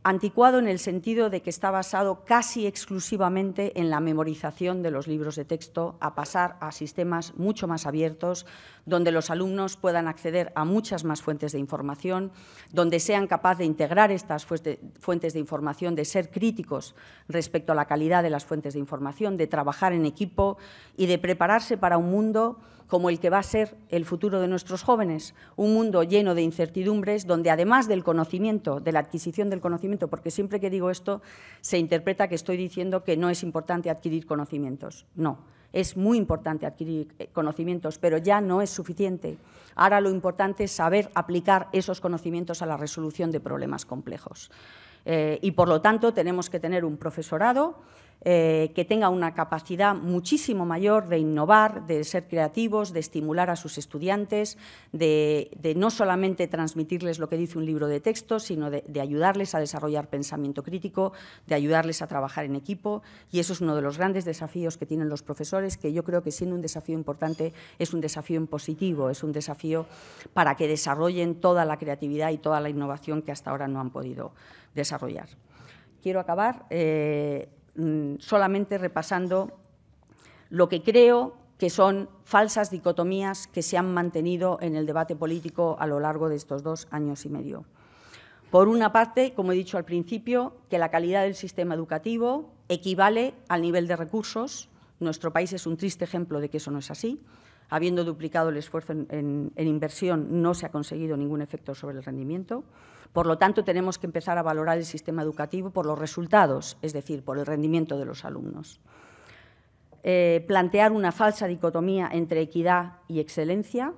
anticuado en el sentido de que está basado casi exclusivamente en la memorización de los libros de texto, a pasar a sistemas mucho más abiertos, donde los alumnos puedan acceder a muchas más fuentes de información, donde sean capaces de integrar estas fuentes de información, de ser críticos respecto a la calidad de las fuentes de información, de trabajar en equipo y de prepararse para un mundo como el que va a ser el futuro de nuestros jóvenes, un mundo lleno de incertidumbres, donde además del conocimiento, de la adquisición del conocimiento, porque siempre que digo esto se interpreta que estoy diciendo que no es importante adquirir conocimientos. No, Es muy importante adquirir conocimientos, pero ya no es suficiente. Ahora lo importante es saber aplicar esos conocimientos a la resolución de problemas complejos. Y, por lo tanto, tenemos que tener un profesorado que tenga una capacidad muchísimo mayor de innovar, de ser creativos, de estimular a sus estudiantes, de no solamente transmitirles lo que dice un libro de texto, sino de ayudarles a desarrollar pensamiento crítico, de ayudarles a trabajar en equipo. Y eso es uno de los grandes desafíos que tienen los profesores, que yo creo que, siendo un desafío importante, es un desafío en positivo, es un desafío para que desarrollen toda la creatividad y toda la innovación que hasta ahora no han podido desarrollar. Quiero acabar solamente repasando lo que creo que son falsas dicotomías que se han mantenido en el debate político a lo largo de estos 2 años y medio. Por una parte, como he dicho al principio, que la calidad del sistema educativo equivale al nivel de recursos. Nuestro país es un triste ejemplo de que eso no es así. Habiendo duplicado el esfuerzo en inversión, no se ha conseguido ningún efecto sobre el rendimiento. Por lo tanto, tenemos que empezar a valorar el sistema educativo por los resultados, es decir, por el rendimiento de los alumnos. Plantear una falsa dicotomía entre equidad y excelencia.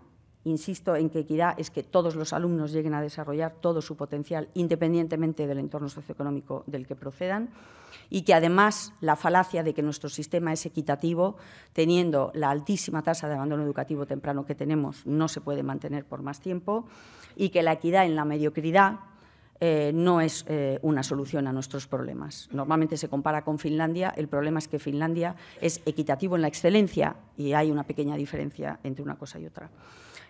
Insisto en que equidad es que todos los alumnos lleguen a desarrollar todo su potencial, independientemente del entorno socioeconómico del que procedan, y que, además, la falacia de que nuestro sistema es equitativo, teniendo la altísima tasa de abandono educativo temprano que tenemos, no se puede mantener por más tiempo, y que la equidad en la mediocridad no es una solución a nuestros problemas. Normalmente se compara con Finlandia. El problema es que Finlandia es equitativo en la excelencia y hay una pequeña diferencia entre una cosa y otra.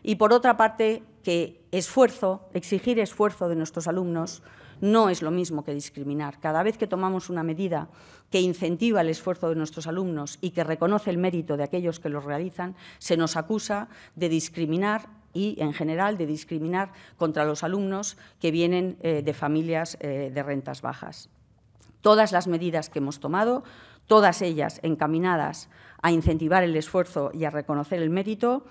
Y, por otra parte, que exigir esfuerzo de nuestros alumnos no es lo mismo que discriminar. Cada vez que tomamos una medida que incentiva el esfuerzo de nuestros alumnos y que reconoce el mérito de aquellos que lo realizan, se nos acusa de discriminar y, en general, de discriminar contra los alumnos que vienen de familias de rentas bajas. Todas las medidas que hemos tomado, todas ellas encaminadas a incentivar el esfuerzo y a reconocer el mérito,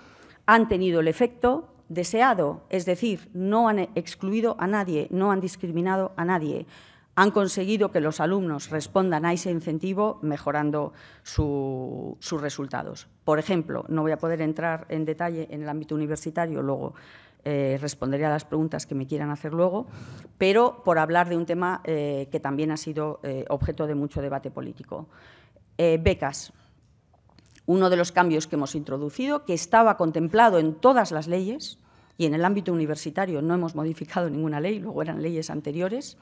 han tenido el efecto deseado, es decir, no han excluido a nadie, no han discriminado a nadie. Han conseguido que los alumnos respondan a ese incentivo mejorando sus resultados. Por ejemplo, no voy a poder entrar en detalle en el ámbito universitario, luego responderé a las preguntas que me quieran hacer luego, pero por hablar de un tema que también ha sido objeto de mucho debate político. Becas. Uno de los cambios que hemos introducido, que estaba contemplado en todas las leyes, y en el ámbito universitario no hemos modificado ninguna ley, luego eran leyes anteriores,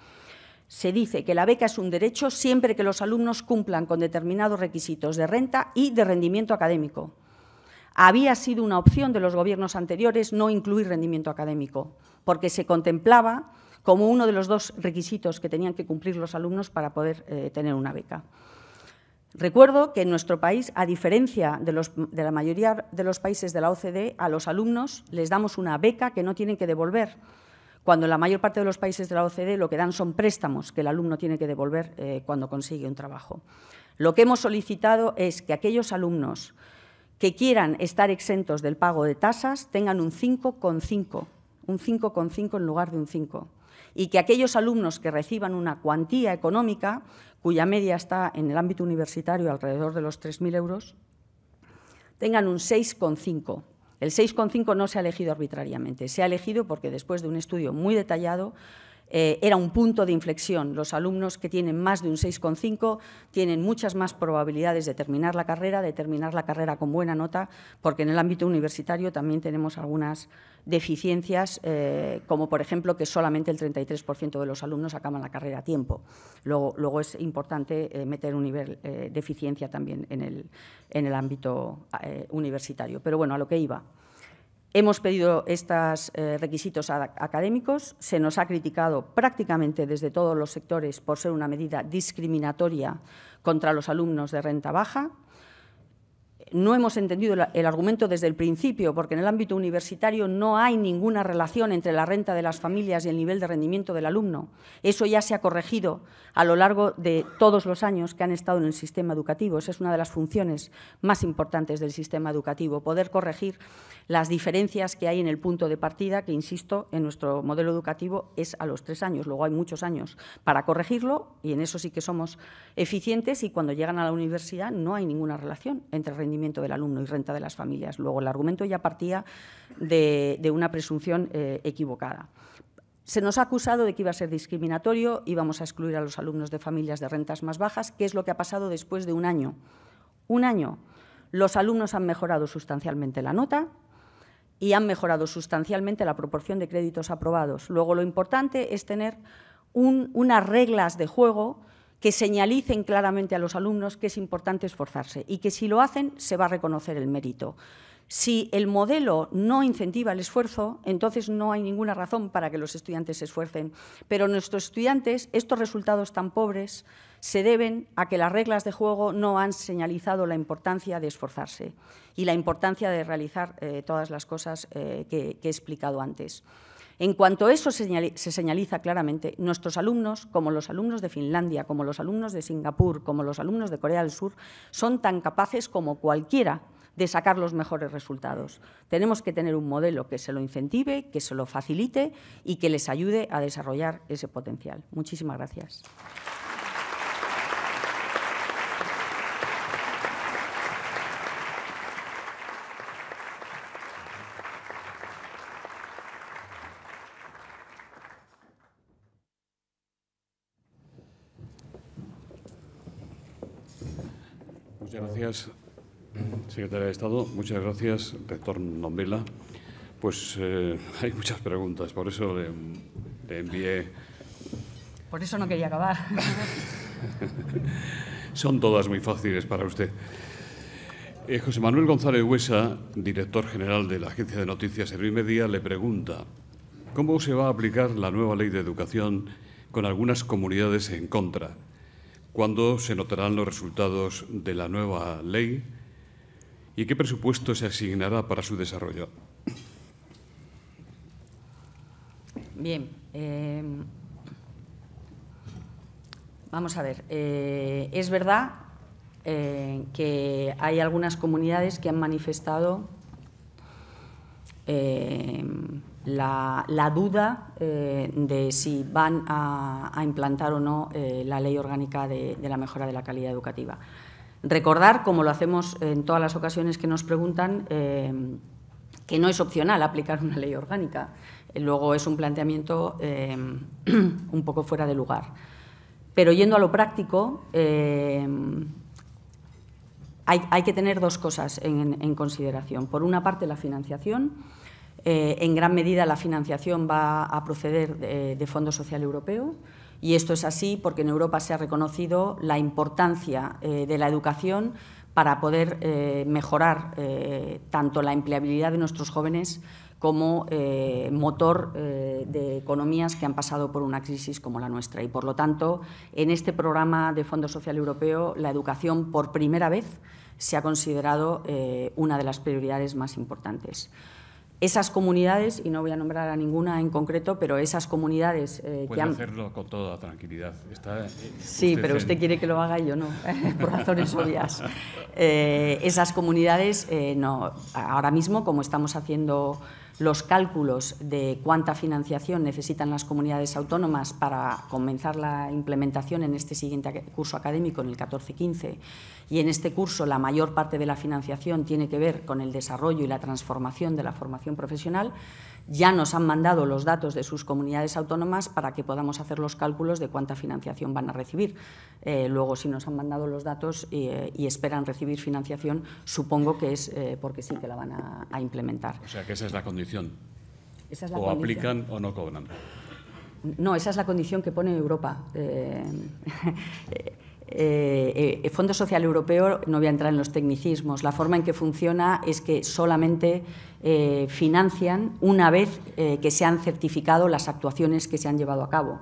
se dice que la beca es un derecho siempre que los alumnos cumplan con determinados requisitos de renta y de rendimiento académico. Había sido una opción de los gobiernos anteriores no incluir rendimiento académico, porque se contemplaba como uno de los 2 requisitos que tenían que cumplir los alumnos para poder tener una beca. Recuerdo que en nuestro país, a diferencia de la mayoría de los países de la OCDE, a los alumnos les damos una beca que no tienen que devolver, cuando en la mayor parte de los países de la OCDE lo que dan son préstamos que el alumno tiene que devolver cuando consigue un trabajo. Lo que hemos solicitado es que aquellos alumnos que quieran estar exentos del pago de tasas tengan un 5,5 en lugar de un 5, y que aquellos alumnos que reciban una cuantía económica, cuya media está en el ámbito universitario alrededor de los 3.000 euros, tengan un 6,5. El 6,5 no se ha elegido arbitrariamente, se ha elegido porque, después de un estudio muy detallado, era un punto de inflexión. Los alumnos que tienen más de un 6,5 tienen muchas más probabilidades de terminar la carrera con buena nota, porque en el ámbito universitario también tenemos algunas deficiencias, como por ejemplo que solamente el 33% de los alumnos acaban la carrera a tiempo. Luego es importante meter un nivel de eficiencia también en el ámbito universitario. Pero bueno, a lo que iba. Hemos pedido estos requisitos académicos, se nos ha criticado prácticamente desde todos los sectores por ser una medida discriminatoria contra los alumnos de renta baja. No hemos entendido el argumento desde el principio, porque en el ámbito universitario no hay ninguna relación entre la renta de las familias y el nivel de rendimiento del alumno. Eso ya se ha corregido a lo largo de todos los años que han estado en el sistema educativo. Esa es una de las funciones más importantes del sistema educativo, poder corregir las diferencias que hay en el punto de partida, que, insisto, en nuestro modelo educativo es a los 3 años. Luego hay muchos años para corregirlo y en eso sí que somos eficientes, y cuando llegan a la universidad no hay ninguna relación entre rendimiento rendimiento del alumno y renta de las familias. Luego, el argumento ya partía de una presunción equivocada. Se nos ha acusado de que iba a ser discriminatorio, íbamos a excluir a los alumnos de familias de rentas más bajas. ¿Qué es lo que ha pasado después de un año? Un año. Los alumnos han mejorado sustancialmente la nota y han mejorado sustancialmente la proporción de créditos aprobados. Luego, lo importante es tener unas reglas de juego que señalicen claramente a los alumnos que es importante esforzarse y que si lo hacen se va a reconocer el mérito. Si el modelo no incentiva el esfuerzo, entonces no hay ninguna razón para que los estudiantes se esfuercen. Pero nuestros estudiantes, estos resultados tan pobres, se deben a que las reglas de juego no han señalizado la importancia de esforzarse y la importancia de realizar todas las cosas que he explicado antes. En cuanto a eso se señaliza claramente, nuestros alumnos, como los alumnos de Finlandia, como los alumnos de Singapur, como los alumnos de Corea del Sur, son tan capaces como cualquiera de sacar los mejores resultados. Tenemos que tener un modelo que se lo incentive, que se lo facilite y que les ayude a desarrollar ese potencial. Muchísimas gracias. Muchas gracias, secretaria de Estado. Muchas gracias, rector Nombela. Pues hay muchas preguntas, por eso le envié. Por eso no quería acabar. Son todas muy fáciles para usted. José Manuel González Huesa, director general de la Agencia de Noticias Servimedia, le pregunta: ¿cómo se va a aplicar la nueva ley de educación con algunas comunidades en contra? ¿Cuándo se notarán los resultados de la nueva ley? ¿Y qué presupuesto se asignará para su desarrollo? Bien, vamos a ver. Es verdad que hay algunas comunidades que han manifestado la duda de si van a implantar o no la Ley Orgánica de la mejora de la calidad educativa. Recordar, como lo hacemos en todas las ocasiones que nos preguntan, que no es opcional aplicar una ley orgánica. Luego es un planteamiento un poco fuera de lugar. Pero yendo a lo práctico, hay que tener dos cosas en consideración. Por una parte, la financiación. En gran medida la financiación va a proceder de Fondo Social Europeo y esto es así porque en Europa se ha reconocido la importancia de la educación para poder mejorar tanto la empleabilidad de nuestros jóvenes como motor de economías que han pasado por una crisis como la nuestra. Y, por lo tanto, en este programa de Fondo Social Europeo, la educación, por primera vez, se ha considerado una de las prioridades más importantes. Esas comunidades, y no voy a nombrar a ninguna en concreto, pero esas comunidades Puede hacerlo con toda tranquilidad. Sí, pero usted quiere que lo haga y yo no, por razones obvias. Esas comunidades, no, ahora mismo, como estamos haciendo los cálculos de cuánta financiación necesitan las comunidades autónomas para comenzar la implementación en este siguiente curso académico, en el 14-15, y en este curso la mayor parte de la financiación tiene que ver con el desarrollo y la transformación de la formación profesional, ya nos han mandado los datos de sus comunidades autónomas para que podamos hacer los cálculos de cuánta financiación van a recibir. Luego, si nos han mandado los datos y esperan recibir financiación, supongo que es porque sí que la van a implementar. O sea, que esa es la condición. Esa es la o condición. Aplican o no cobran. No, esa es la condición que pone Europa. El Fondo Social Europeo, no voy a entrar en los tecnicismos, la forma en que funciona es que solamente financian una vez que se han certificado las actuaciones que se han llevado a cabo.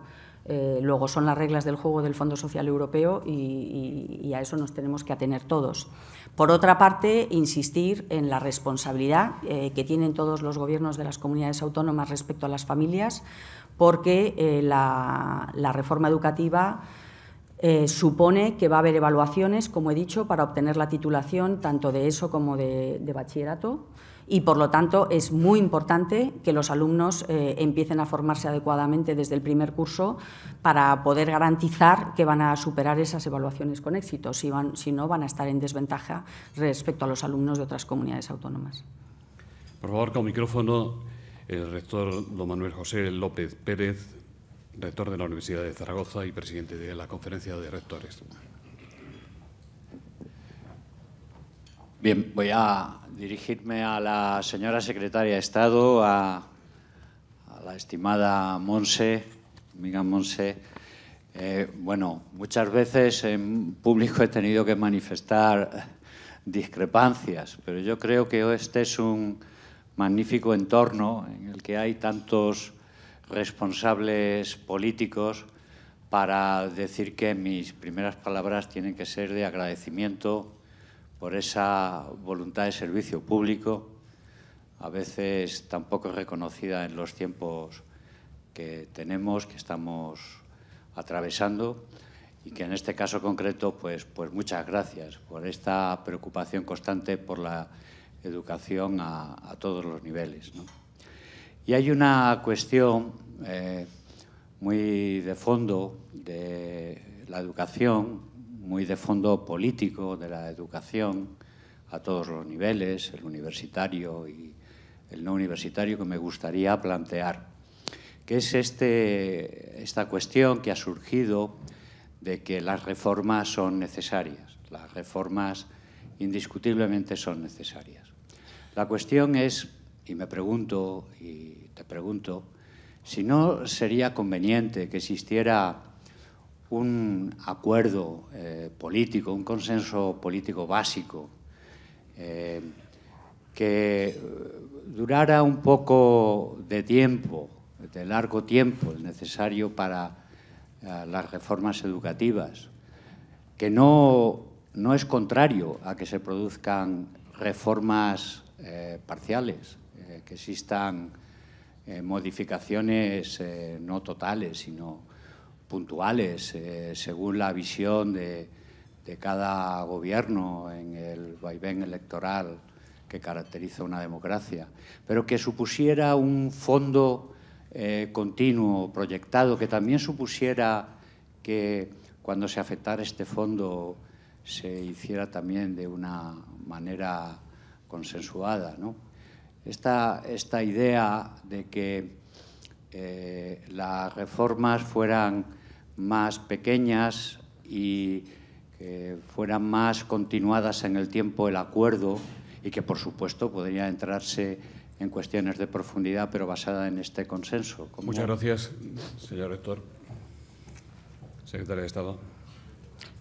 Luego son las reglas del juego del Fondo Social Europeo y a eso nos tenemos que atener todos. Por otra parte, insistir en la responsabilidad que tienen todos los gobiernos de las comunidades autónomas respecto a las familias, porque la reforma educativa supone que va a haber evaluaciones, como he dicho, para obtener la titulación tanto de ESO como de bachillerato, y, por lo tanto, es muy importante que los alumnos empiecen a formarse adecuadamente desde el primer curso para poder garantizar que van a superar esas evaluaciones con éxito. Si no, van a estar en desventaja respecto a los alumnos de otras comunidades autónomas. Por favor, con micrófono, el rector don Manuel José López Pérez, rector de la Universidad de Zaragoza y presidente de la Conferencia de Rectores. Bien, voy a dirigirme a la señora secretaria de Estado, a la estimada Montse, amiga Montse. Bueno, muchas veces en público he tenido que manifestar discrepancias, pero yo creo que este es un magnífico entorno en el que hay tantos responsables políticos para decir que mis primeras palabras tienen que ser de agradecimiento por esa voluntad de servicio público, a veces tan poco reconocida en los tiempos que tenemos, que estamos atravesando, y que en este caso concreto, pues muchas gracias por esta preocupación constante por la educación a todos los niveles, ¿no? Y hay una cuestión muy de fondo de la educación, muy de fondo político de la educación a todos los niveles, el universitario y el no universitario, que me gustaría plantear, que es esta cuestión que ha surgido de que las reformas son necesarias, las reformas indiscutiblemente son necesarias. La cuestión es, y me pregunto y te pregunto, si no sería conveniente que existiera un acuerdo político, un consenso político básico que durara un poco de tiempo, de largo tiempo, el necesario para las reformas educativas, que no es contrario a que se produzcan reformas parciales, que existan modificaciones no totales, sino puntuales, según la visión de cada gobierno en el vaivén electoral que caracteriza una democracia, pero que supusiera un fondo continuo, proyectado, que también supusiera que cuando se afectara este fondo se hiciera también de una manera consensuada, ¿no? Esta idea de que las reformas fueran más pequeñas y que fueran más continuadas en el tiempo el acuerdo, y que, por supuesto, podría entrarse en cuestiones de profundidad, pero basada en este consenso. Muchas gracias, señor rector. Secretaria de Estado.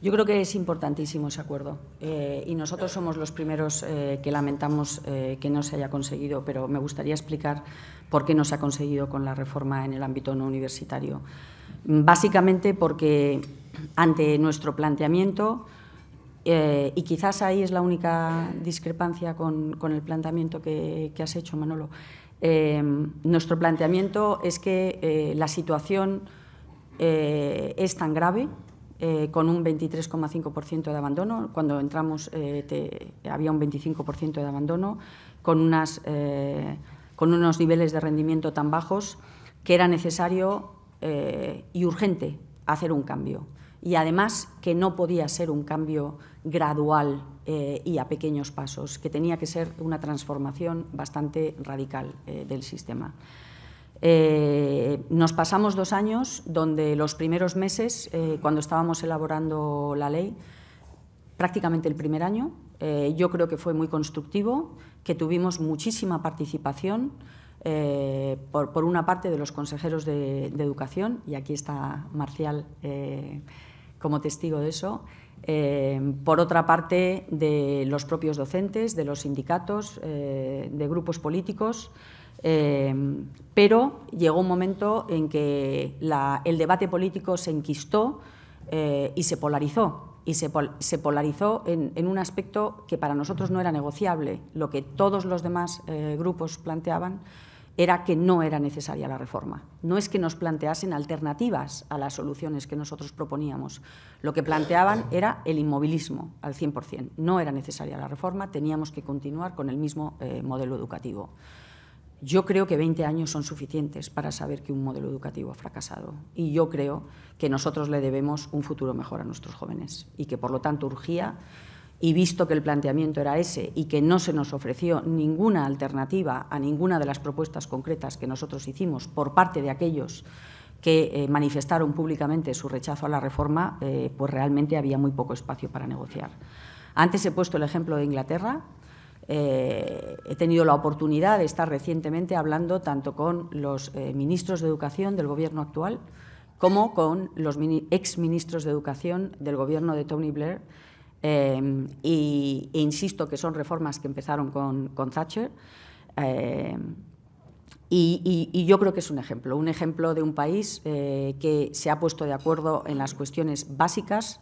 Yo creo que es importantísimo ese acuerdo y nosotros somos los primeros que lamentamos que no se haya conseguido, pero me gustaría explicar por qué no se ha conseguido con la reforma en el ámbito no universitario. Básicamente porque ante nuestro planteamiento, y quizás ahí es la única discrepancia con el planteamiento que has hecho, Manolo, nuestro planteamiento es que la situación es tan grave, con un 23,5% de abandono. Cuando entramos había un 25% de abandono, con unos niveles de rendimiento tan bajos que era necesario y urgente hacer un cambio. Y además que no podía ser un cambio gradual y a pequeños pasos, que tenía que ser una transformación bastante radical del sistema. Nos pasamos 2 años donde los primeros meses, cuando estábamos elaborando la ley, prácticamente el primer año, yo creo que fue muy constructivo, que tuvimos muchísima participación por una parte de los consejeros de Educación, y aquí está Marcial como testigo de eso, por otra parte de los propios docentes, de los sindicatos, de grupos políticos, pero llegó un momento en que el debate político se enquistó y se polarizó. Y se polarizó en un aspecto que para nosotros no era negociable. Lo que todos los demás grupos planteaban era que no era necesaria la reforma. No es que nos planteasen alternativas a las soluciones que nosotros proponíamos. Lo que planteaban era el inmovilismo al 100%. No era necesaria la reforma, teníamos que continuar con el mismo modelo educativo. Yo creo que 20 años son suficientes para saber que un modelo educativo ha fracasado. Y yo creo que nosotros le debemos un futuro mejor a nuestros jóvenes y que, por lo tanto, urgía. Y visto que el planteamiento era ese y que no se nos ofreció ninguna alternativa a ninguna de las propuestas concretas que nosotros hicimos por parte de aquellos que manifestaron públicamente su rechazo a la reforma, pues realmente había muy poco espacio para negociar. Antes he puesto el ejemplo de Inglaterra. He tenido la oportunidad de estar recientemente hablando tanto con los ministros de Educación del Gobierno actual como con los exministros de Educación del Gobierno de Tony Blair. E insisto que son reformas que empezaron con Thatcher y yo creo que es un ejemplo de un país que se ha puesto de acuerdo en las cuestiones básicas.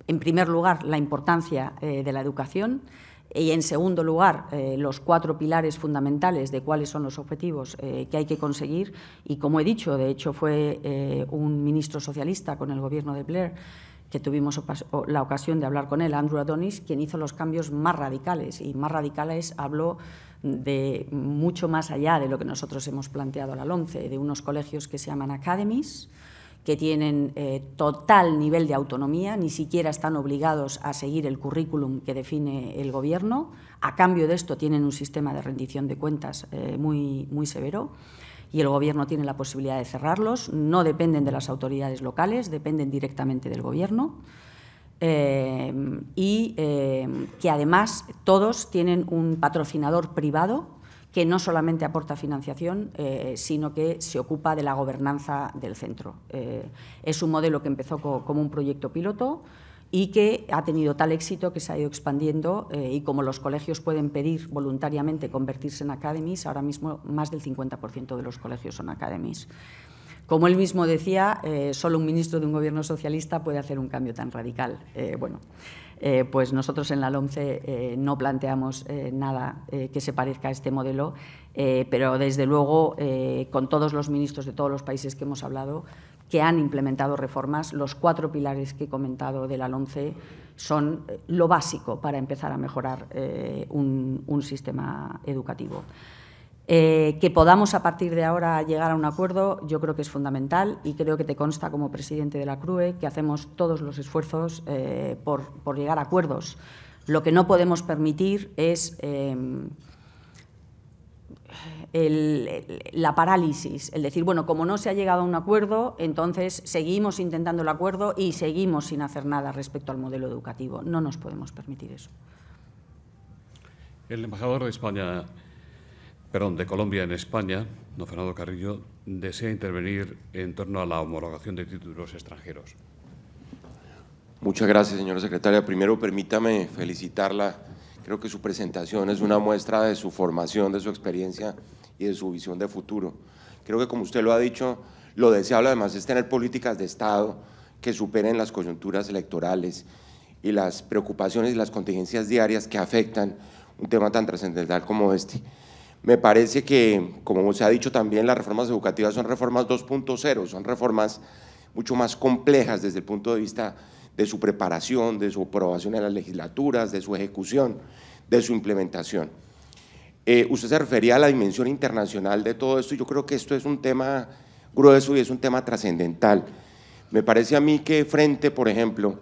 En primer lugar, la importancia de la educación y, en segundo lugar, los 4 pilares fundamentales de cuáles son los objetivos que hay que conseguir. Y, como he dicho, de hecho fue un ministro socialista con el Gobierno de Blair que tuvimos la ocasión de hablar con él, Andrew Adonis, quien hizo los cambios más radicales, y más radicales habló de mucho más allá de lo que nosotros hemos planteado a la LOMCE, de unos colegios que se llaman academies, que tienen total nivel de autonomía, ni siquiera están obligados a seguir el currículum que define el Gobierno. A cambio de esto tienen un sistema de rendición de cuentas muy severo, y el Gobierno tiene la posibilidad de cerrarlos. No dependen de las autoridades locales, dependen directamente del Gobierno, y que además todos tienen un patrocinador privado que no solamente aporta financiación, sino que se ocupa de la gobernanza del centro. Es un modelo que empezó como un proyecto piloto y que ha tenido tal éxito que se ha ido expandiendo, y como los colegios pueden pedir voluntariamente convertirse en academies, ahora mismo más del 50% de los colegios son academies. Como él mismo decía, solo un ministro de un gobierno socialista puede hacer un cambio tan radical. Pues nosotros en la LOMCE no planteamos nada que se parezca a este modelo, pero desde luego con todos los ministros de todos los países que hemos hablado que han implementado reformas, los 4 pilares que he comentado de la LOMCE son lo básico para empezar a mejorar un sistema educativo. Que podamos a partir de ahora llegar a un acuerdo, yo creo que es fundamental, y creo que te consta como presidente de la CRUE que hacemos todos los esfuerzos por llegar a acuerdos. Lo que no podemos permitir es la parálisis, el decir, bueno, como no se ha llegado a un acuerdo, entonces seguimos intentando el acuerdo y seguimos sin hacer nada respecto al modelo educativo. No nos podemos permitir eso. El embajador de Colombia en España, don Fernando Carrillo, desea intervenir en torno a la homologación de títulos extranjeros. Muchas gracias, señora secretaria. Primero, permítame felicitarla. Creo que su presentación es una muestra de su formación, de su experiencia y de su visión de futuro. Creo que, como usted lo ha dicho, lo deseable además es tener políticas de Estado que superen las coyunturas electorales y las preocupaciones y las contingencias diarias que afectan un tema tan trascendental como este. Me parece que, como se ha dicho también, las reformas educativas son reformas 2.0, son reformas mucho más complejas desde el punto de vista de su preparación, de su aprobación en las legislaturas, de su ejecución, de su implementación. Usted se refería a la dimensión internacional de todo esto, y yo creo que esto es un tema grueso y es un tema trascendental. Me parece a mí que frente, por ejemplo,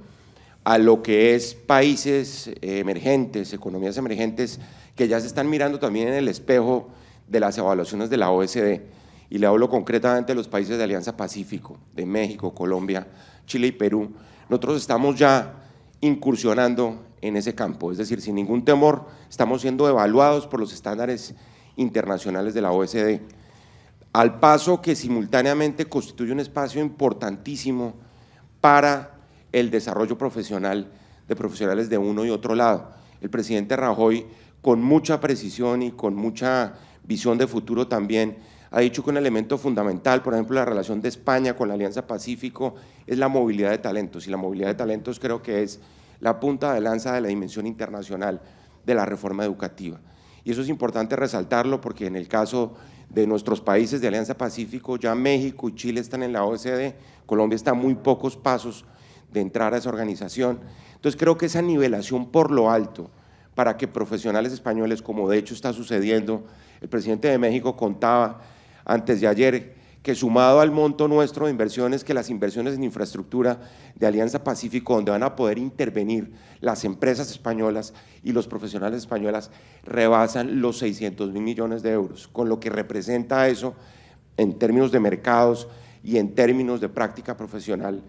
a lo que es países emergentes, economías emergentes, que ya se están mirando también en el espejo de las evaluaciones de la OECD, y le hablo concretamente de los países de Alianza Pacífico, de México, Colombia, Chile y Perú. Nosotros estamos ya incursionando en ese campo, es decir, sin ningún temor, estamos siendo evaluados por los estándares internacionales de la OECD, al paso que simultáneamente constituye un espacio importantísimo para el desarrollo profesional de profesionales de uno y otro lado. El presidente Rajoy, con mucha precisión y con mucha visión de futuro también, ha dicho que un elemento fundamental, por ejemplo, la relación de España con la Alianza Pacífico, es la movilidad de talentos, y la movilidad de talentos creo que es la punta de lanza de la dimensión internacional de la reforma educativa. y eso es importante resaltarlo porque en el caso de nuestros países de Alianza Pacífico, ya México y Chile están en la OECD, Colombia está a muy pocos pasos de entrar a esa organización. Entonces creo que esa nivelación por lo alto para que profesionales españoles, como de hecho está sucediendo, el presidente de México contaba antes de ayer que sumado al monto nuestro de inversiones, que las inversiones en infraestructura de Alianza Pacífico, donde van a poder intervenir las empresas españolas y los profesionales españolas, rebasan los 600.000 millones de euros, con lo que representa eso en términos de mercados y en términos de práctica profesional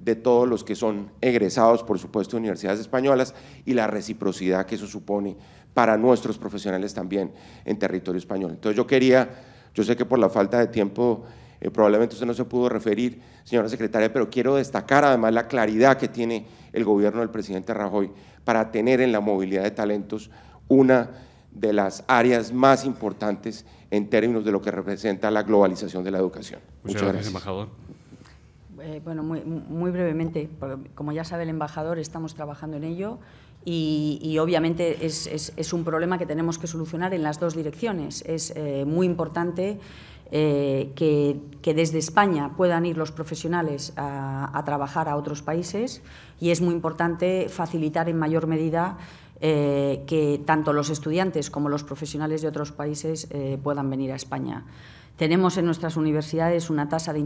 de todos los que son egresados, por supuesto, de universidades españolas y la reciprocidad que eso supone para nuestros profesionales también en territorio español. Entonces yo sé que por la falta de tiempo probablemente usted no se pudo referir, señora secretaria, pero quiero destacar además la claridad que tiene el gobierno del presidente Rajoy para tener en la movilidad de talentos una de las áreas más importantes en términos de lo que representa la globalización de la educación. Muchas gracias, embajador. Bueno, muy brevemente, como ya sabe el embajador, estamos trabajando en ello y obviamente es un problema que tenemos que solucionar en las dos direcciones. Es muy importante que desde España puedan ir los profesionales a trabajar a otros países y es muy importante facilitar en mayor medida que tanto los estudiantes como los profesionales de otros países puedan venir a España. Tenemos en nuestras universidades una tasa de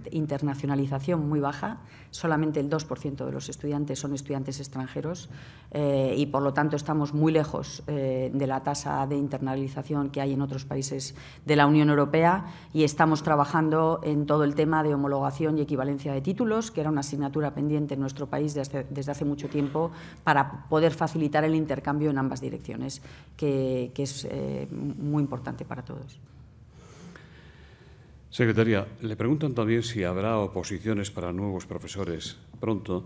internacionalización muy baja, solamente el 2% de los estudiantes son estudiantes extranjeros y por lo tanto estamos muy lejos de la tasa de internalización que hay en otros países de la Unión Europea y estamos trabajando en todo el tema de homologación y equivalencia de títulos, que era una asignatura pendiente en nuestro país desde hace mucho tiempo, para poder facilitar el intercambio en ambas direcciones, que es muy importante para todos. Secretaria, le preguntan también si habrá oposiciones para nuevos profesores pronto.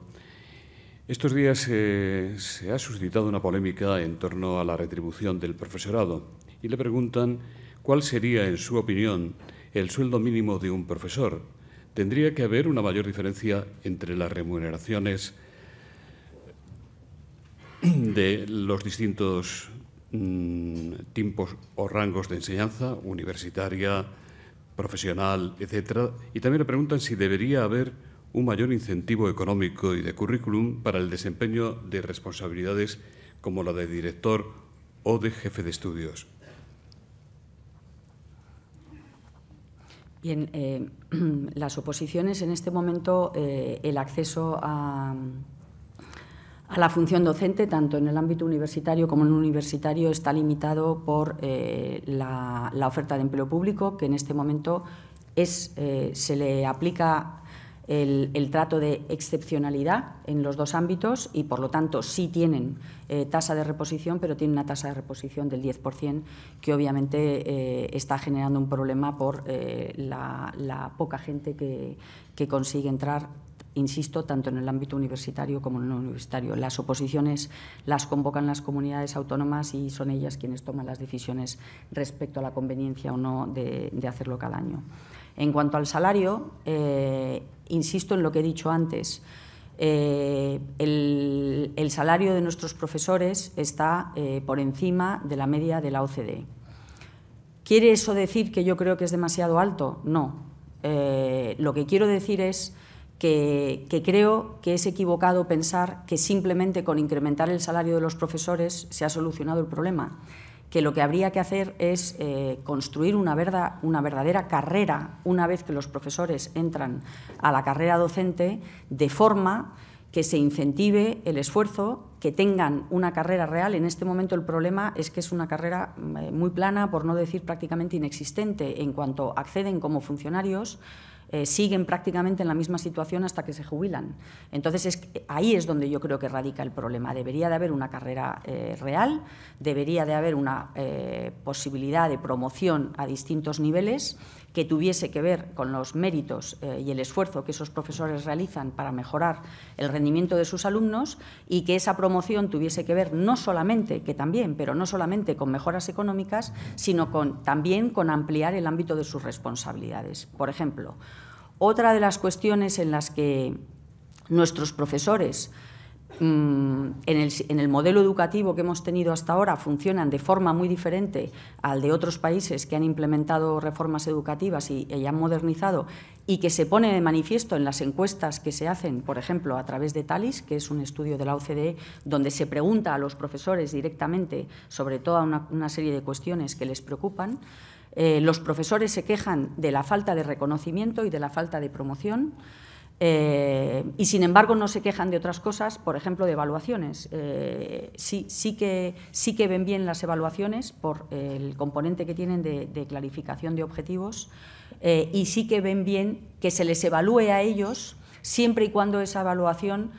Estos días se ha suscitado una polémica en torno a la retribución del profesorado y le preguntan cuál sería, en su opinión, el sueldo mínimo de un profesor. ¿Tendría que haber una mayor diferencia entre las remuneraciones de los distintos tipos o rangos de enseñanza, universitaria, profesional, etcétera? Y también le preguntan si debería haber un mayor incentivo económico y de currículum para el desempeño de responsabilidades como la de director o de jefe de estudios. Bien, las oposiciones en este momento, el acceso a la función docente, tanto en el ámbito universitario como en el universitario, está limitado por la oferta de empleo público, que en este momento se le aplica el trato de excepcionalidad en los dos ámbitos y, por lo tanto, sí tienen tasa de reposición, pero tienen una tasa de reposición del 10%, que obviamente está generando un problema por la poca gente que consigue entrar, insisto, tanto en el ámbito universitario como en el no universitario. Las oposiciones las convocan las comunidades autónomas y son ellas quienes toman las decisiones respecto a la conveniencia o no de hacerlo cada año. En cuanto al salario, insisto en lo que he dicho antes. El salario de nuestros profesores está por encima de la media de la OCDE. ¿Quiere eso decir que yo creo que es demasiado alto? No. Lo que quiero decir es que creo que es equivocado pensar que simplemente con incrementar el salario de los profesores se ha solucionado el problema, que lo que habría que hacer es construir una verdadera carrera una vez que los profesores entran a la carrera docente, de forma que se incentive el esfuerzo, que tengan una carrera real. En este momento el problema es que es una carrera muy plana, por no decir prácticamente inexistente. En cuanto acceden como funcionarios, siguen prácticamente en la misma situación hasta que se jubilan. Entonces, ahí es donde yo creo que radica el problema. Debería de haber una carrera real, debería de haber una posibilidad de promoción a distintos niveles que tuviese que ver con los méritos y el esfuerzo que esos profesores realizan para mejorar el rendimiento de sus alumnos, y que esa promoción tuviese que ver no solamente, que también, pero no solamente con mejoras económicas, sino también con ampliar el ámbito de sus responsabilidades. Por ejemplo, otra de las cuestiones en las que nuestros profesores en el modelo educativo que hemos tenido hasta ahora funcionan de forma muy diferente al de otros países que han implementado reformas educativas y han modernizado, y que se pone de manifiesto en las encuestas que se hacen, por ejemplo, a través de TALIS, que es un estudio de la OCDE, donde se pregunta a los profesores directamente sobre toda una serie de cuestiones que les preocupan. Los profesores se quejan de la falta de reconocimiento y de la falta de promoción. Y, sin embargo, no se quejan de otras cosas, por ejemplo, de evaluaciones. Sí que ven bien las evaluaciones por el componente que tienen de clarificación de objetivos, y sí que ven bien que se les evalúe a ellos siempre y cuando esa evaluación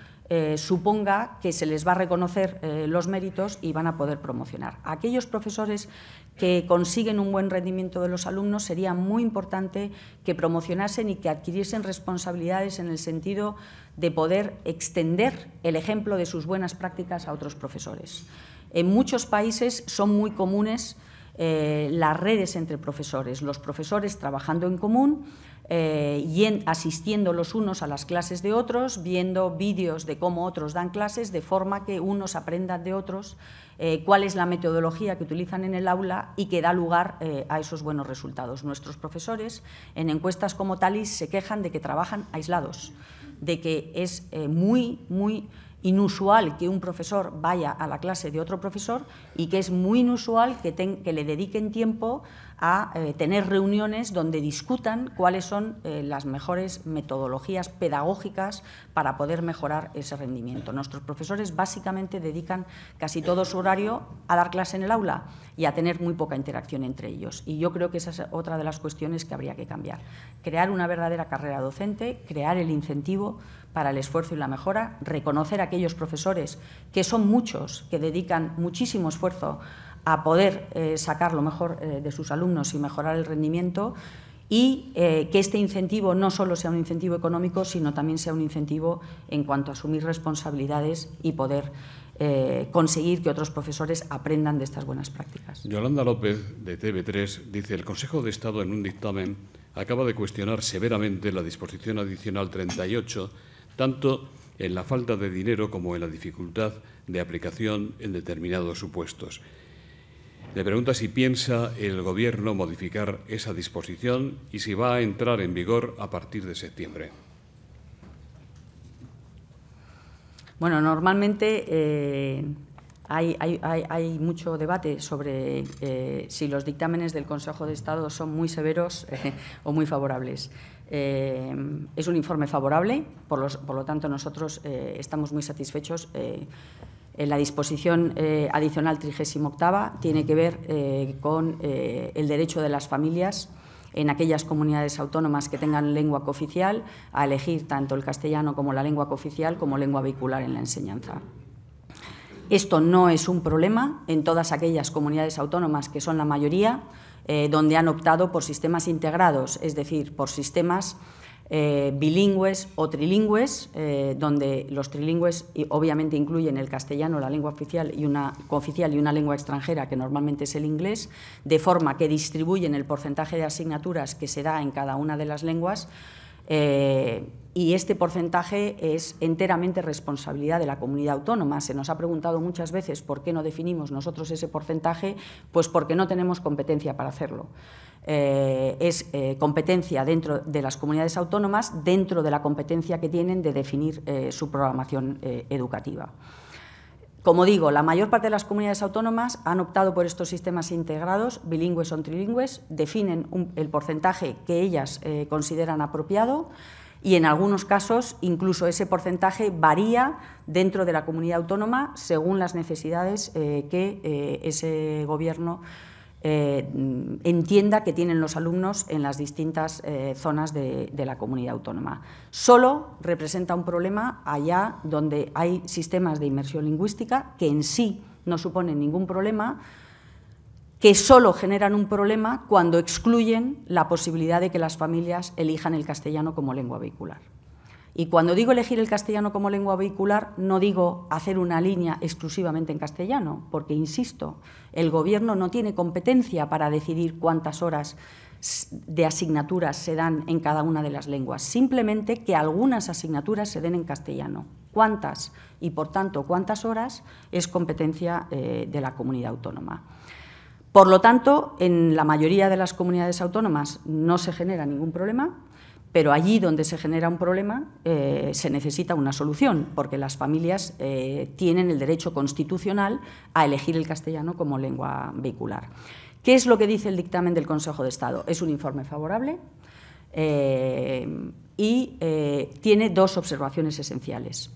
suponga que se les va a reconocer los méritos y van a poder promocionar. Aquellos profesores que consiguen un buen rendimiento de los alumnos, sería muy importante que promocionasen y que adquiriesen responsabilidades en el sentido de poder extender el ejemplo de sus buenas prácticas a otros profesores. En muchos países son muy comunes las redes entre profesores, los profesores trabajando en común, y asistiendo los unos a las clases de otros, viendo vídeos de cómo otros dan clases, de forma que unos aprendan de otros cuál es la metodología que utilizan en el aula y que da lugar a esos buenos resultados. Nuestros profesores, en encuestas como TALIS, se quejan de que trabajan aislados, de que es muy inusual que un profesor vaya a la clase de otro profesor y que es muy inusual que le dediquen tiempo a tener reuniones donde discutan cuáles son las mejores metodologías pedagógicas para poder mejorar ese rendimiento. Nuestros profesores básicamente dedican casi todo su horario a dar clase en el aula y a tener muy poca interacción entre ellos. Y yo creo que esa es otra de las cuestiones que habría que cambiar. Crear una verdadera carrera docente, crear el incentivo para el esfuerzo y la mejora, reconocer a aquellos profesores, que son muchos, que dedican muchísimo esfuerzo a poder sacar lo mejor de sus alumnos y mejorar el rendimiento, y que este incentivo no solo sea un incentivo económico, sino también sea un incentivo en cuanto a asumir responsabilidades y poder conseguir que otros profesores aprendan de estas buenas prácticas. Yolanda López, de TV3, dice: el Consejo de Estado, en un dictamen, acaba de cuestionar severamente la disposición adicional 38, tanto en la falta de dinero como en la dificultad de aplicación en determinados supuestos. Le pregunta si piensa el Gobierno modificar esa disposición y si va a entrar en vigor a partir de septiembre. Bueno, normalmente hay mucho debate sobre si los dictámenes del Consejo de Estado son muy severos o muy favorables. Es un informe favorable, por lo tanto nosotros estamos muy satisfechos. La disposición adicional 38ª tiene que ver con el derecho de las familias en aquellas comunidades autónomas que tengan lengua cooficial a elegir tanto el castellano como la lengua cooficial como lengua vehicular en la enseñanza. Esto no es un problema en todas aquellas comunidades autónomas, que son la mayoría, donde han optado por sistemas integrados, es decir, por sistemas bilingües o trilingües, donde los trilingües obviamente incluyen el castellano, la lengua oficial y una lengua extranjera, que normalmente es el inglés, de forma que distribuyen el porcentaje de asignaturas que se da en cada una de las lenguas, y este porcentaje es enteramente responsabilidad de la comunidad autónoma. Se nos ha preguntado muchas veces por qué no definimos nosotros ese porcentaje, pues porque no tenemos competencia para hacerlo. Es competencia dentro de las comunidades autónomas, dentro de la competencia que tienen de definir su programación educativa. Como digo, la mayor parte de las comunidades autónomas han optado por estos sistemas integrados, bilingües o trilingües, definen el porcentaje que ellas consideran apropiado, y en algunos casos incluso ese porcentaje varía dentro de la comunidad autónoma según las necesidades que ese Gobierno entienda que tienen los alumnos en las distintas zonas de la comunidad autónoma. Solo representa un problema allá donde hay sistemas de inmersión lingüística que en sí no suponen ningún problema, que solo generan un problema cuando excluyen la posibilidad de que las familias elijan el castellano como lengua vehicular. Y cuando digo elegir el castellano como lengua vehicular, no digo hacer una línea exclusivamente en castellano, porque, insisto, el Gobierno no tiene competencia para decidir cuántas horas de asignaturas se dan en cada una de las lenguas, simplemente que algunas asignaturas se den en castellano cuántas y, por tanto, cuántas horas es competencia de la comunidad autónoma. Por lo tanto, en la mayoría de las comunidades autónomas no se genera ningún problema, pero allí donde se genera un problema se necesita una solución, porque las familias tienen el derecho constitucional a elegir el castellano como lengua vehicular. ¿Qué es lo que dice el dictamen del Consejo de Estado? Es un informe favorable y tiene dos observaciones esenciales.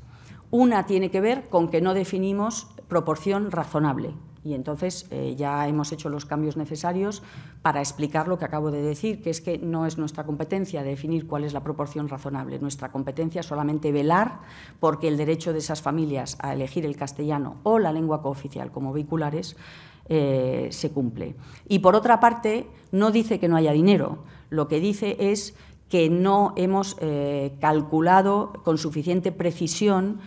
Una tiene que ver con que no definimos proporción razonable. Y entonces ya hemos hecho los cambios necesarios para explicar lo que acabo de decir, que es que no es nuestra competencia definir cuál es la proporción razonable. Nuestra competencia es solamente velar porque el derecho de esas familias a elegir el castellano o la lengua cooficial como vehiculares se cumple. Y por otra parte, no dice que no haya dinero. Lo que dice es que no hemos calculado con suficiente precisión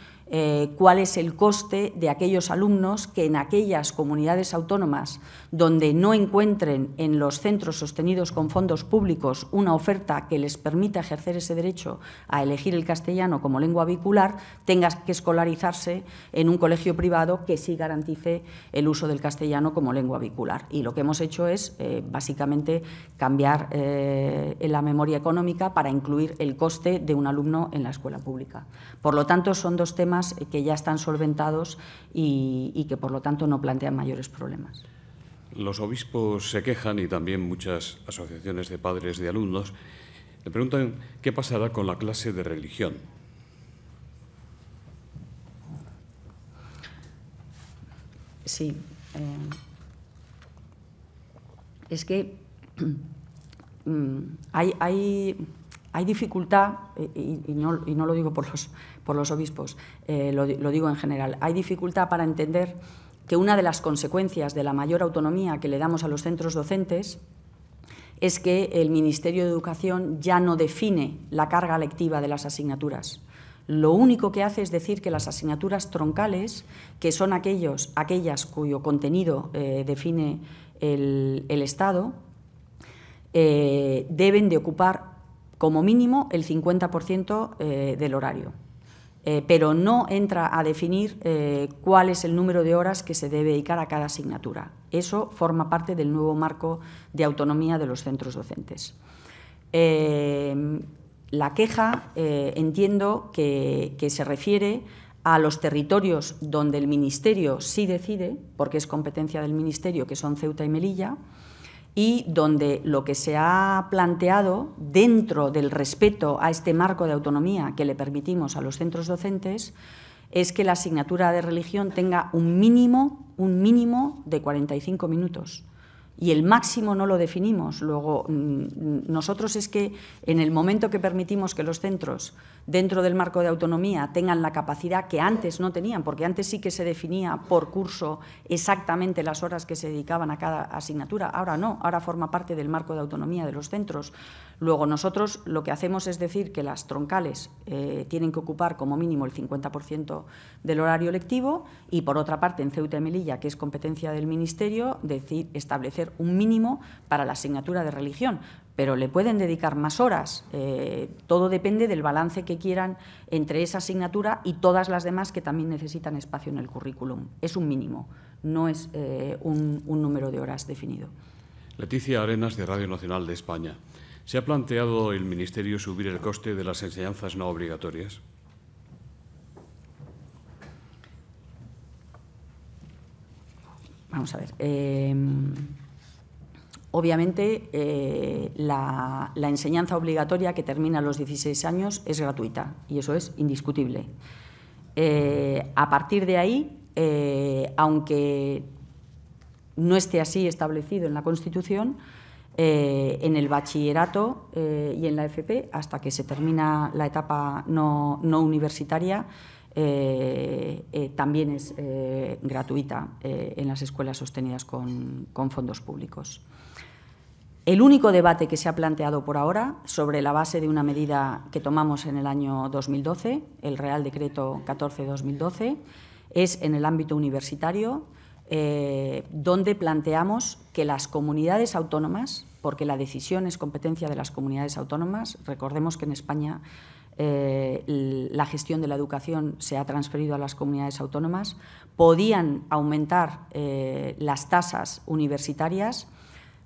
cuál es el coste de aquellos alumnos que en aquellas comunidades autónomas donde no encuentren en los centros sostenidos con fondos públicos una oferta que les permita ejercer ese derecho a elegir el castellano como lengua vehicular, tengan que escolarizarse en un colegio privado que sí garantice el uso del castellano como lengua vehicular. Y lo que hemos hecho es básicamente cambiar en la memoria económica para incluir el coste de un alumno en la escuela pública. Por lo tanto, son dos temas que ya están solventados y que, por lo tanto, no plantean mayores problemas. Los obispos se quejan y también muchas asociaciones de padres de alumnos le preguntan qué pasará con la clase de religión. Sí. Es que hay dificultad, y no lo digo por los obispos, lo digo en general, hay dificultad para entender que una de las consecuencias de la mayor autonomía que le damos a los centros docentes es que el Ministerio de Educación ya no define la carga lectiva de las asignaturas. Lo único que hace es decir que las asignaturas troncales, que son aquellas cuyo contenido define el Estado, deben de ocupar como mínimo el 50% del horario, pero no entra a definir cuál es el número de horas que se debe dedicar a cada asignatura. Eso forma parte del nuevo marco de autonomía de los centros docentes. La queja entiendo que se refiere a los territorios donde el Ministerio sí decide, porque es competencia del Ministerio, que son Ceuta y Melilla, y donde lo que se ha planteado dentro del respeto a este marco de autonomía que le permitimos a los centros docentes es que la asignatura de religión tenga un mínimo de 45 minutos. Y el máximo no lo definimos. Luego, nosotros es que en el momento que permitimos que los centros, dentro del marco de autonomía, tengan la capacidad que antes no tenían, porque antes sí que se definía por curso exactamente las horas que se dedicaban a cada asignatura, ahora no, ahora forma parte del marco de autonomía de los centros. Luego, nosotros lo que hacemos es decir que las troncales tienen que ocupar como mínimo el 50% del horario lectivo y, por otra parte, en Ceuta y Melilla, que es competencia del Ministerio, establecer un mínimo para la asignatura de religión, pero le pueden dedicar más horas. Todo depende del balance que quieran entre esa asignatura y todas las demás que también necesitan espacio en el currículum. Es un mínimo, no es un número de horas definido. Leticia Arenas, de Radio Nacional de España. ¿Se ha planteado el Ministerio subir el coste de las enseñanzas no obligatorias? Vamos a ver. Obviamente, la enseñanza obligatoria que termina a los 16 años es gratuita y eso es indiscutible. A partir de ahí, aunque no esté así establecido en la Constitución, en el bachillerato y en la FP, hasta que se termina la etapa no universitaria, también es gratuita en las escuelas sostenidas con fondos públicos. El único debate que se ha planteado por ahora, sobre la base de una medida que tomamos en el año 2012, el Real Decreto 14/2012, es en el ámbito universitario, donde planteamos que las comunidades autónomas, porque la decisión es competencia de las comunidades autónomas, recordemos que en España la gestión de la educación se ha transferido a las comunidades autónomas, podían aumentar las tasas universitarias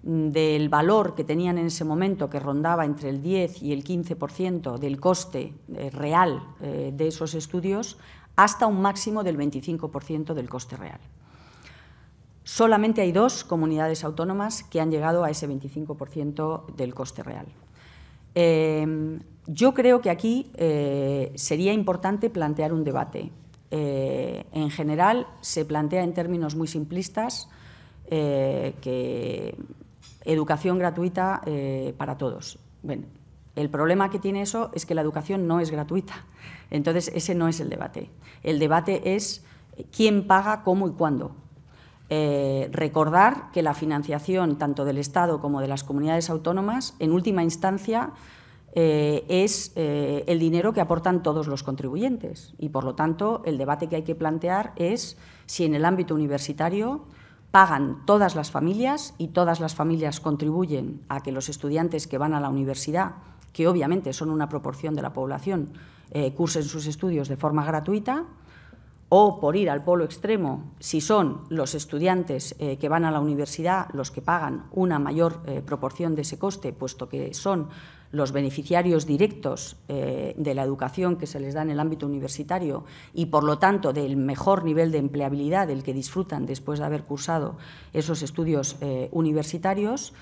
del valor que tenían en ese momento, que rondaba entre el 10 y el 15% del coste real de esos estudios, hasta un máximo del 25% del coste real. Solamente hay 2 comunidades autónomas que han llegado a ese 25% del coste real. Yo creo que aquí sería importante plantear un debate. En general, se plantea en términos muy simplistas que educación gratuita para todos. Bueno, el problema que tiene eso es que la educación no es gratuita. Entonces, ese no es el debate. El debate es quién paga, cómo y cuándo. Recordar que la financiación tanto del Estado como de las comunidades autónomas, en última instancia, es el dinero que aportan todos los contribuyentes. Y, por lo tanto, el debate que hay que plantear es si en el ámbito universitario pagan todas las familias y todas las familias contribuyen a que los estudiantes que van a la universidad, que obviamente son una proporción de la población, cursen sus estudios de forma gratuita, o, por ir al polo extremo, si son los estudiantes que van a la universidad los que pagan una mayor proporción de ese coste, puesto que son los beneficiarios directos de la educación que se les da en el ámbito universitario y, por lo tanto, del mejor nivel de empleabilidad del que disfrutan después de haber cursado esos estudios universitarios.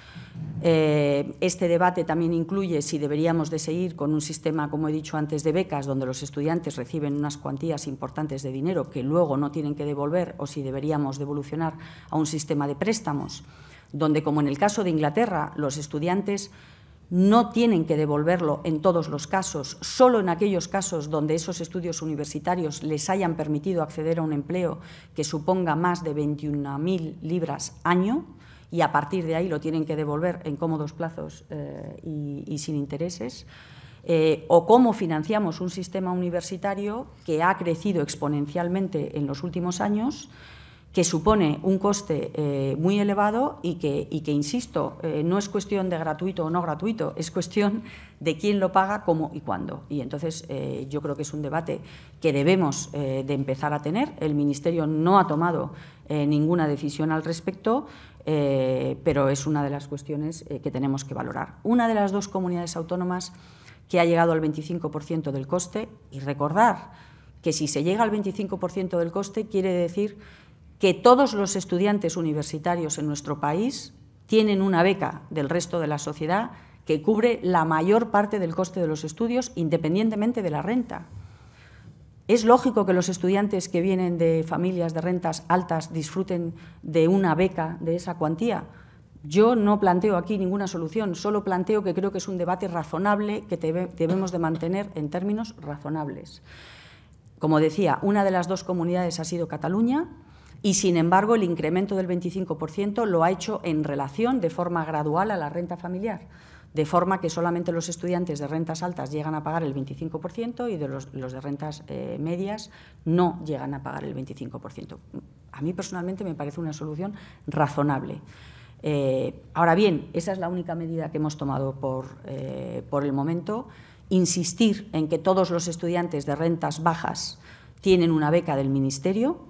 Este debate también incluye si deberíamos de seguir con un sistema, como he dicho antes, de becas, donde los estudiantes reciben unas cuantías importantes de dinero que luego no tienen que devolver, o si deberíamos de evolucionar a un sistema de préstamos, donde, como en el caso de Inglaterra, los estudiantes no tienen que devolverlo en todos los casos, solo en aquellos casos donde esos estudios universitarios les hayan permitido acceder a un empleo que suponga más de 21.000 libras año, y a partir de ahí lo tienen que devolver en cómodos plazos y sin intereses. O cómo financiamos un sistema universitario que ha crecido exponencialmente en los últimos años, que supone un coste muy elevado y que insisto, no es cuestión de gratuito o no gratuito, es cuestión de quién lo paga, cómo y cuándo. Y entonces yo creo que es un debate que debemos de empezar a tener. El Ministerio no ha tomado ninguna decisión al respecto, pero es una de las cuestiones que tenemos que valorar. Una de las 2 comunidades autónomas que ha llegado al 25% del coste, y recordar que si se llega al 25% del coste quiere decir que todos los estudiantes universitarios en nuestro país tienen una beca del resto de la sociedad que cubre la mayor parte del coste de los estudios, independientemente de la renta. ¿Es lógico que los estudiantes que vienen de familias de rentas altas disfruten de una beca de esa cuantía? Yo no planteo aquí ninguna solución, solo planteo que creo que es un debate razonable que debemos de mantener en términos razonables. Como decía, una de las 2 comunidades ha sido Cataluña, y, sin embargo, el incremento del 25% lo ha hecho en relación de forma gradual a la renta familiar, de forma que solamente los estudiantes de rentas altas llegan a pagar el 25% y de los de rentas medias no llegan a pagar el 25%. A mí, personalmente, me parece una solución razonable. Ahora bien, esa es la única medida que hemos tomado por el momento. Insistir en que todos los estudiantes de rentas bajas tienen una beca del Ministerio,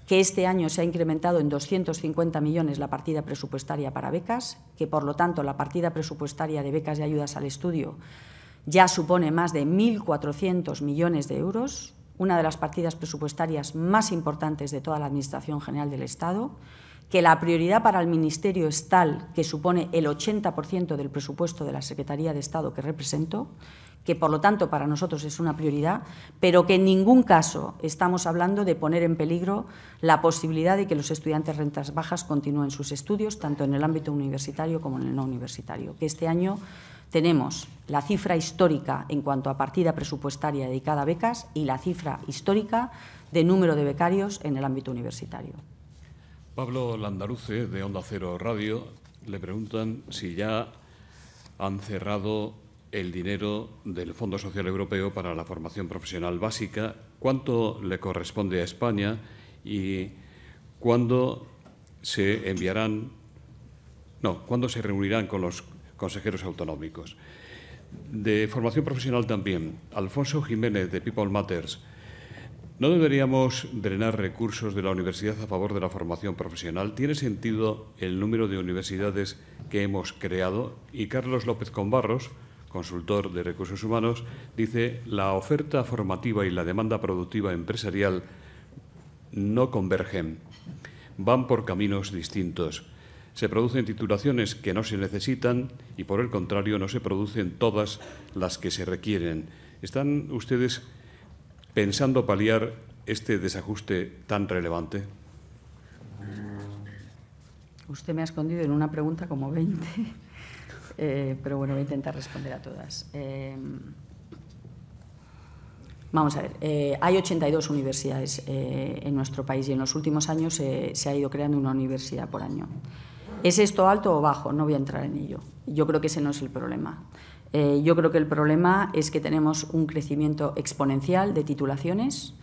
que este año se ha incrementado en 250 millones la partida presupuestaria para becas, que, por lo tanto, la partida presupuestaria de becas y ayudas al estudio ya supone más de 1.400 millones de euros, una de las partidas presupuestarias más importantes de toda la Administración General del Estado, que la prioridad para el Ministerio es tal que supone el 80% del presupuesto de la Secretaría de Estado que represento, que, por lo tanto, para nosotros es una prioridad, pero que en ningún caso estamos hablando de poner en peligro la posibilidad de que los estudiantes de rentas bajas continúen sus estudios, tanto en el ámbito universitario como en el no universitario. Que este año tenemos la cifra histórica en cuanto a partida presupuestaria dedicada a becas y la cifra histórica de número de becarios en el ámbito universitario. Pablo Landaruce, de Onda Cero Radio, le preguntan si ya han cerrado el dinero del Fondo Social Europeo para la formación profesional básica, cuánto le corresponde a España y cuándo se reunirán con los consejeros autonómicos. De formación profesional también. Alfonso Jiménez, de People Matters. ¿No deberíamos drenar recursos de la universidad a favor de la formación profesional? ¿Tiene sentido el número de universidades que hemos creado? Y Carlos López Combarros, consultor de recursos humanos, dice: la oferta formativa y la demanda productiva empresarial no convergen, van por caminos distintos. Se producen titulaciones que no se necesitan y, por el contrario, no se producen todas las que se requieren. ¿Están ustedes pensando paliar este desajuste tan relevante? Usted me ha escondido en una pregunta como 20, pero bueno, voy a intentar responder a todas. Vamos a ver, hay 82 universidades en nuestro país y en los últimos años se ha ido creando una universidad por año. ¿Es esto alto o bajo? No voy a entrar en ello. Yo creo que ese no es el problema. Yo creo que el problema es que tenemos un crecimiento exponencial de titulaciones.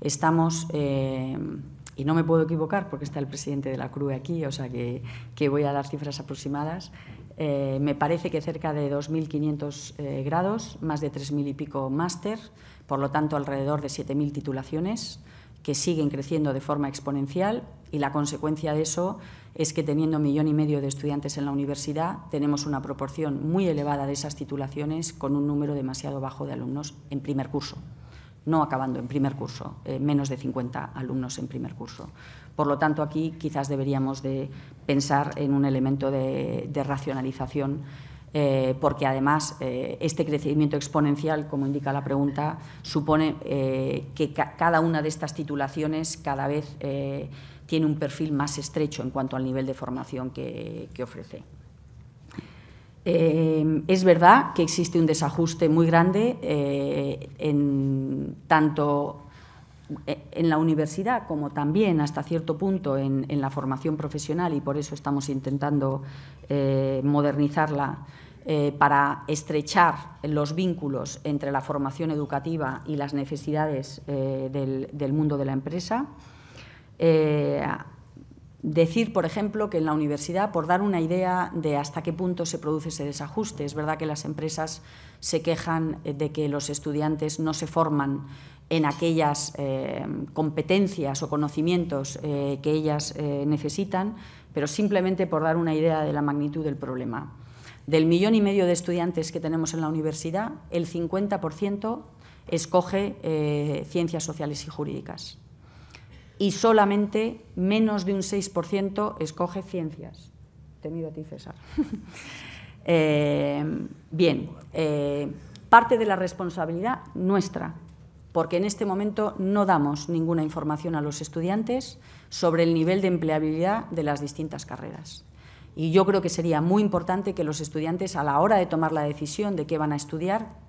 Estamos, y no me puedo equivocar porque está el presidente de la CRUE aquí, o sea que voy a dar cifras aproximadas. Me parece que cerca de 2.500 grados, más de 3.000 y pico máster, por lo tanto alrededor de 7.000 titulaciones que siguen creciendo de forma exponencial, y la consecuencia de eso es que, teniendo 1,5 millones de estudiantes en la universidad, tenemos una proporción muy elevada de esas titulaciones con un número demasiado bajo de alumnos en primer curso, no acabando en primer curso, menos de 50 alumnos en primer curso. Por lo tanto, aquí quizás deberíamos de pensar en un elemento de racionalización, porque además este crecimiento exponencial, como indica la pregunta, supone que cada una de estas titulaciones cada vez tiene un perfil más estrecho en cuanto al nivel de formación que ofrece. Es verdad que existe un desajuste muy grande tanto en la universidad como también, hasta cierto punto, en la formación profesional, y por eso estamos intentando modernizarla para estrechar los vínculos entre la formación educativa y las necesidades del mundo de la empresa. Decir, por ejemplo, que en la universidad, por dar una idea de hasta qué punto se produce ese desajuste, es verdad que las empresas se quejan de que los estudiantes no se forman en aquellas competencias o conocimientos que ellas necesitan, pero simplemente por dar una idea de la magnitud del problema. Del 1,5 millones de estudiantes que tenemos en la universidad, el 50% escoge ciencias sociales y jurídicas, y solamente menos de un 6% escoge ciencias. Te miro a ti, César. Bien, parte de la responsabilidad nuestra, porque en este momento no damos ninguna información a los estudiantes sobre el nivel de empleabilidad de las distintas carreras. Y yo creo que sería muy importante que los estudiantes, a la hora de tomar la decisión de qué van a estudiar,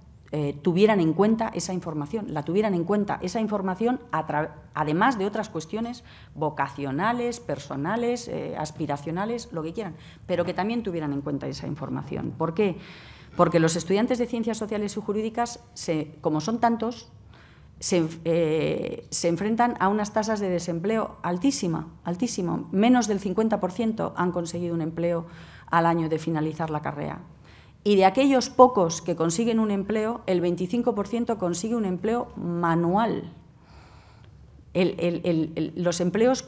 tuvieran en cuenta esa información, además de otras cuestiones vocacionales, personales, aspiracionales, lo que quieran, pero que también tuvieran en cuenta esa información. ¿Por qué? Porque los estudiantes de Ciencias Sociales y Jurídicas, como son tantos, se enfrentan a unas tasas de desempleo altísimo. Menos del 50% han conseguido un empleo al año de finalizar la carrera. Y de aquellos pocos que consiguen un empleo, el 25% consigue un empleo manual. Los empleos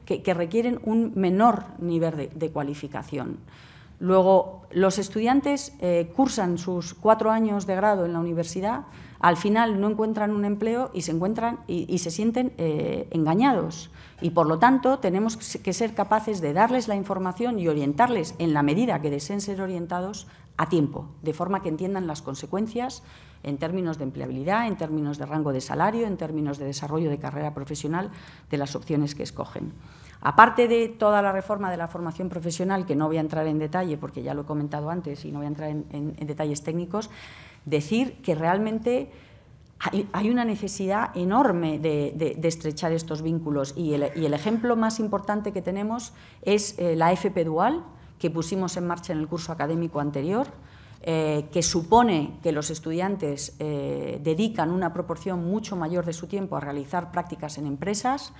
que requieren un menor nivel de cualificación. Luego, los estudiantes cursan sus 4 años de grado en la universidad, al final no encuentran un empleo y se sienten engañados. Y, por lo tanto, tenemos que ser capaces de darles la información y orientarles, en la medida que deseen ser orientados, a tiempo, de forma que entiendan las consecuencias en términos de empleabilidad, en términos de rango de salario, en términos de desarrollo de carrera profesional, de las opciones que escogen. Aparte de toda la reforma de la formación profesional, que no voy a entrar en detalle porque ya lo he comentado antes y no voy a entrar en detalles técnicos, decir que realmente hay una necesidad enorme de estrechar estos vínculos, y el ejemplo más importante que tenemos es la FP Dual, que pusimos en marcha en el curso académico anterior, que supone que los estudiantes dedican una proporción mucho mayor de su tiempo a realizar prácticas en empresas,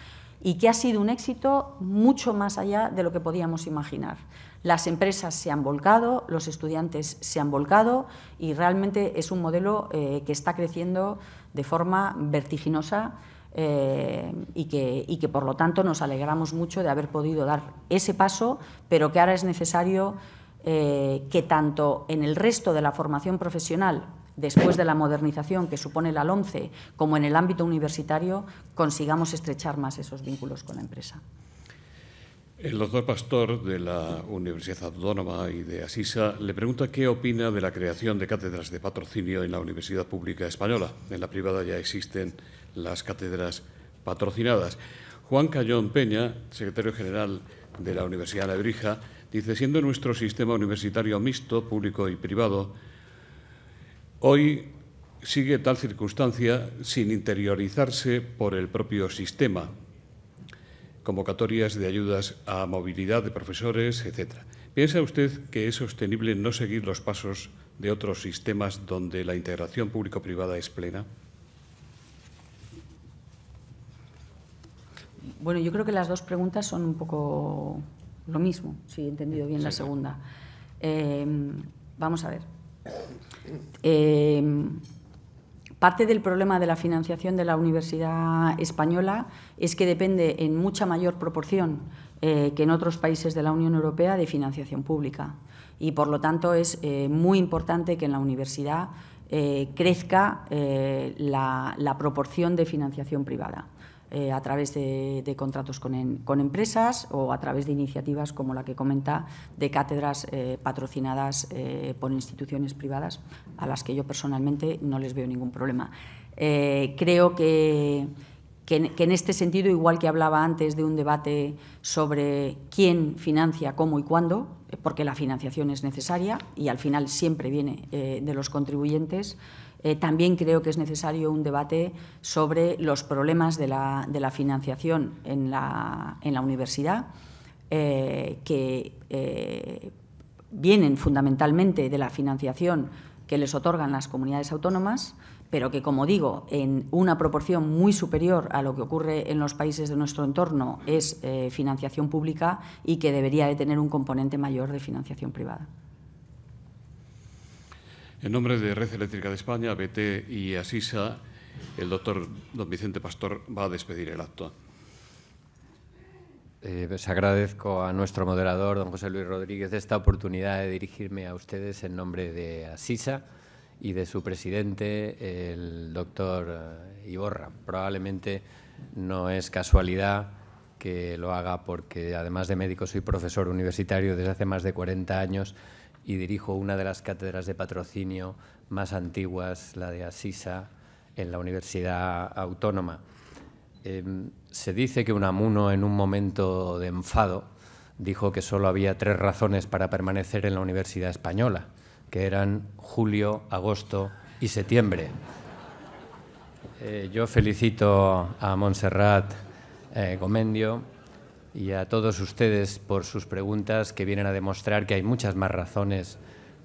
y que ha sido un éxito mucho más allá de lo que podíamos imaginar. Las empresas se han volcado, los estudiantes se han volcado y realmente es un modelo que está creciendo de forma vertiginosa y que por lo tanto nos alegramos mucho de haber podido dar ese paso, pero que ahora es necesario que tanto en el resto de la formación profesional, después de la modernización que supone la LOMCE, como en el ámbito universitario, consigamos estrechar más esos vínculos con la empresa. El doctor Pastor, de la Universidad Autónoma y de Asisa, le pregunta qué opina de la creación de cátedras de patrocinio en la Universidad Pública Española. En la privada ya existen las cátedras patrocinadas. Juan Cayón Peña, secretario general de la Universidad de Nebrija, dice, siendo nuestro sistema universitario mixto, público y privado, hoy sigue tal circunstancia sin interiorizarse por el propio sistema, convocatorias de ayudas a movilidad de profesores, etc. ¿Piensa usted que es sostenible no seguir los pasos de otros sistemas donde la integración público-privada es plena? Bueno, yo creo que las dos preguntas son un poco lo mismo, si he entendido bien la segunda. Vamos a ver. Parte del problema de la financiación de la Universidad Española es que depende en mucha mayor proporción que en otros países de la Unión Europea de financiación pública. Y, por lo tanto, es muy importante que en la universidad crezca la proporción de financiación privada a través de contratos con empresas o a través de iniciativas como la que comenta de cátedras patrocinadas por instituciones privadas, a las que yo personalmente no les veo ningún problema. Creo que en este sentido, igual que hablaba antes de un debate sobre quién financia, cómo y cuándo, porque la financiación es necesaria y al final siempre viene de los contribuyentes, también creo que es necesario un debate sobre los problemas de la financiación en la universidad, que vienen fundamentalmente de la financiación que les otorgan las comunidades autónomas, pero que, como digo, en una proporción muy superior a lo que ocurre en los países de nuestro entorno es financiación pública y que debería de tener un componente mayor de financiación privada. En nombre de Red Eléctrica de España, BT y Asisa, el doctor don Vicente Pastor va a despedir el acto. Pues agradezco a nuestro moderador, don José Luis Rodríguez, esta oportunidad de dirigirme a ustedes en nombre de Asisa y de su presidente, el doctor Iborra. Probablemente no es casualidad que lo haga porque, además de médico, soy profesor universitario desde hace más de 40 años y dirijo una de las cátedras de patrocinio más antiguas, la de Asisa, en la Universidad Autónoma. Se dice que Unamuno, en un momento de enfado, dijo que solo había 3 razones para permanecer en la Universidad Española, que eran julio, agosto y septiembre. Yo felicito a Montserrat Gomendio y a todos ustedes por sus preguntas, que vienen a demostrar que hay muchas más razones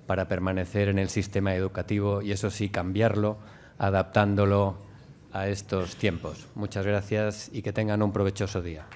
para permanecer en el sistema educativo y, eso sí, cambiarlo, adaptándolo a estos tiempos. Muchas gracias y que tengan un provechoso día.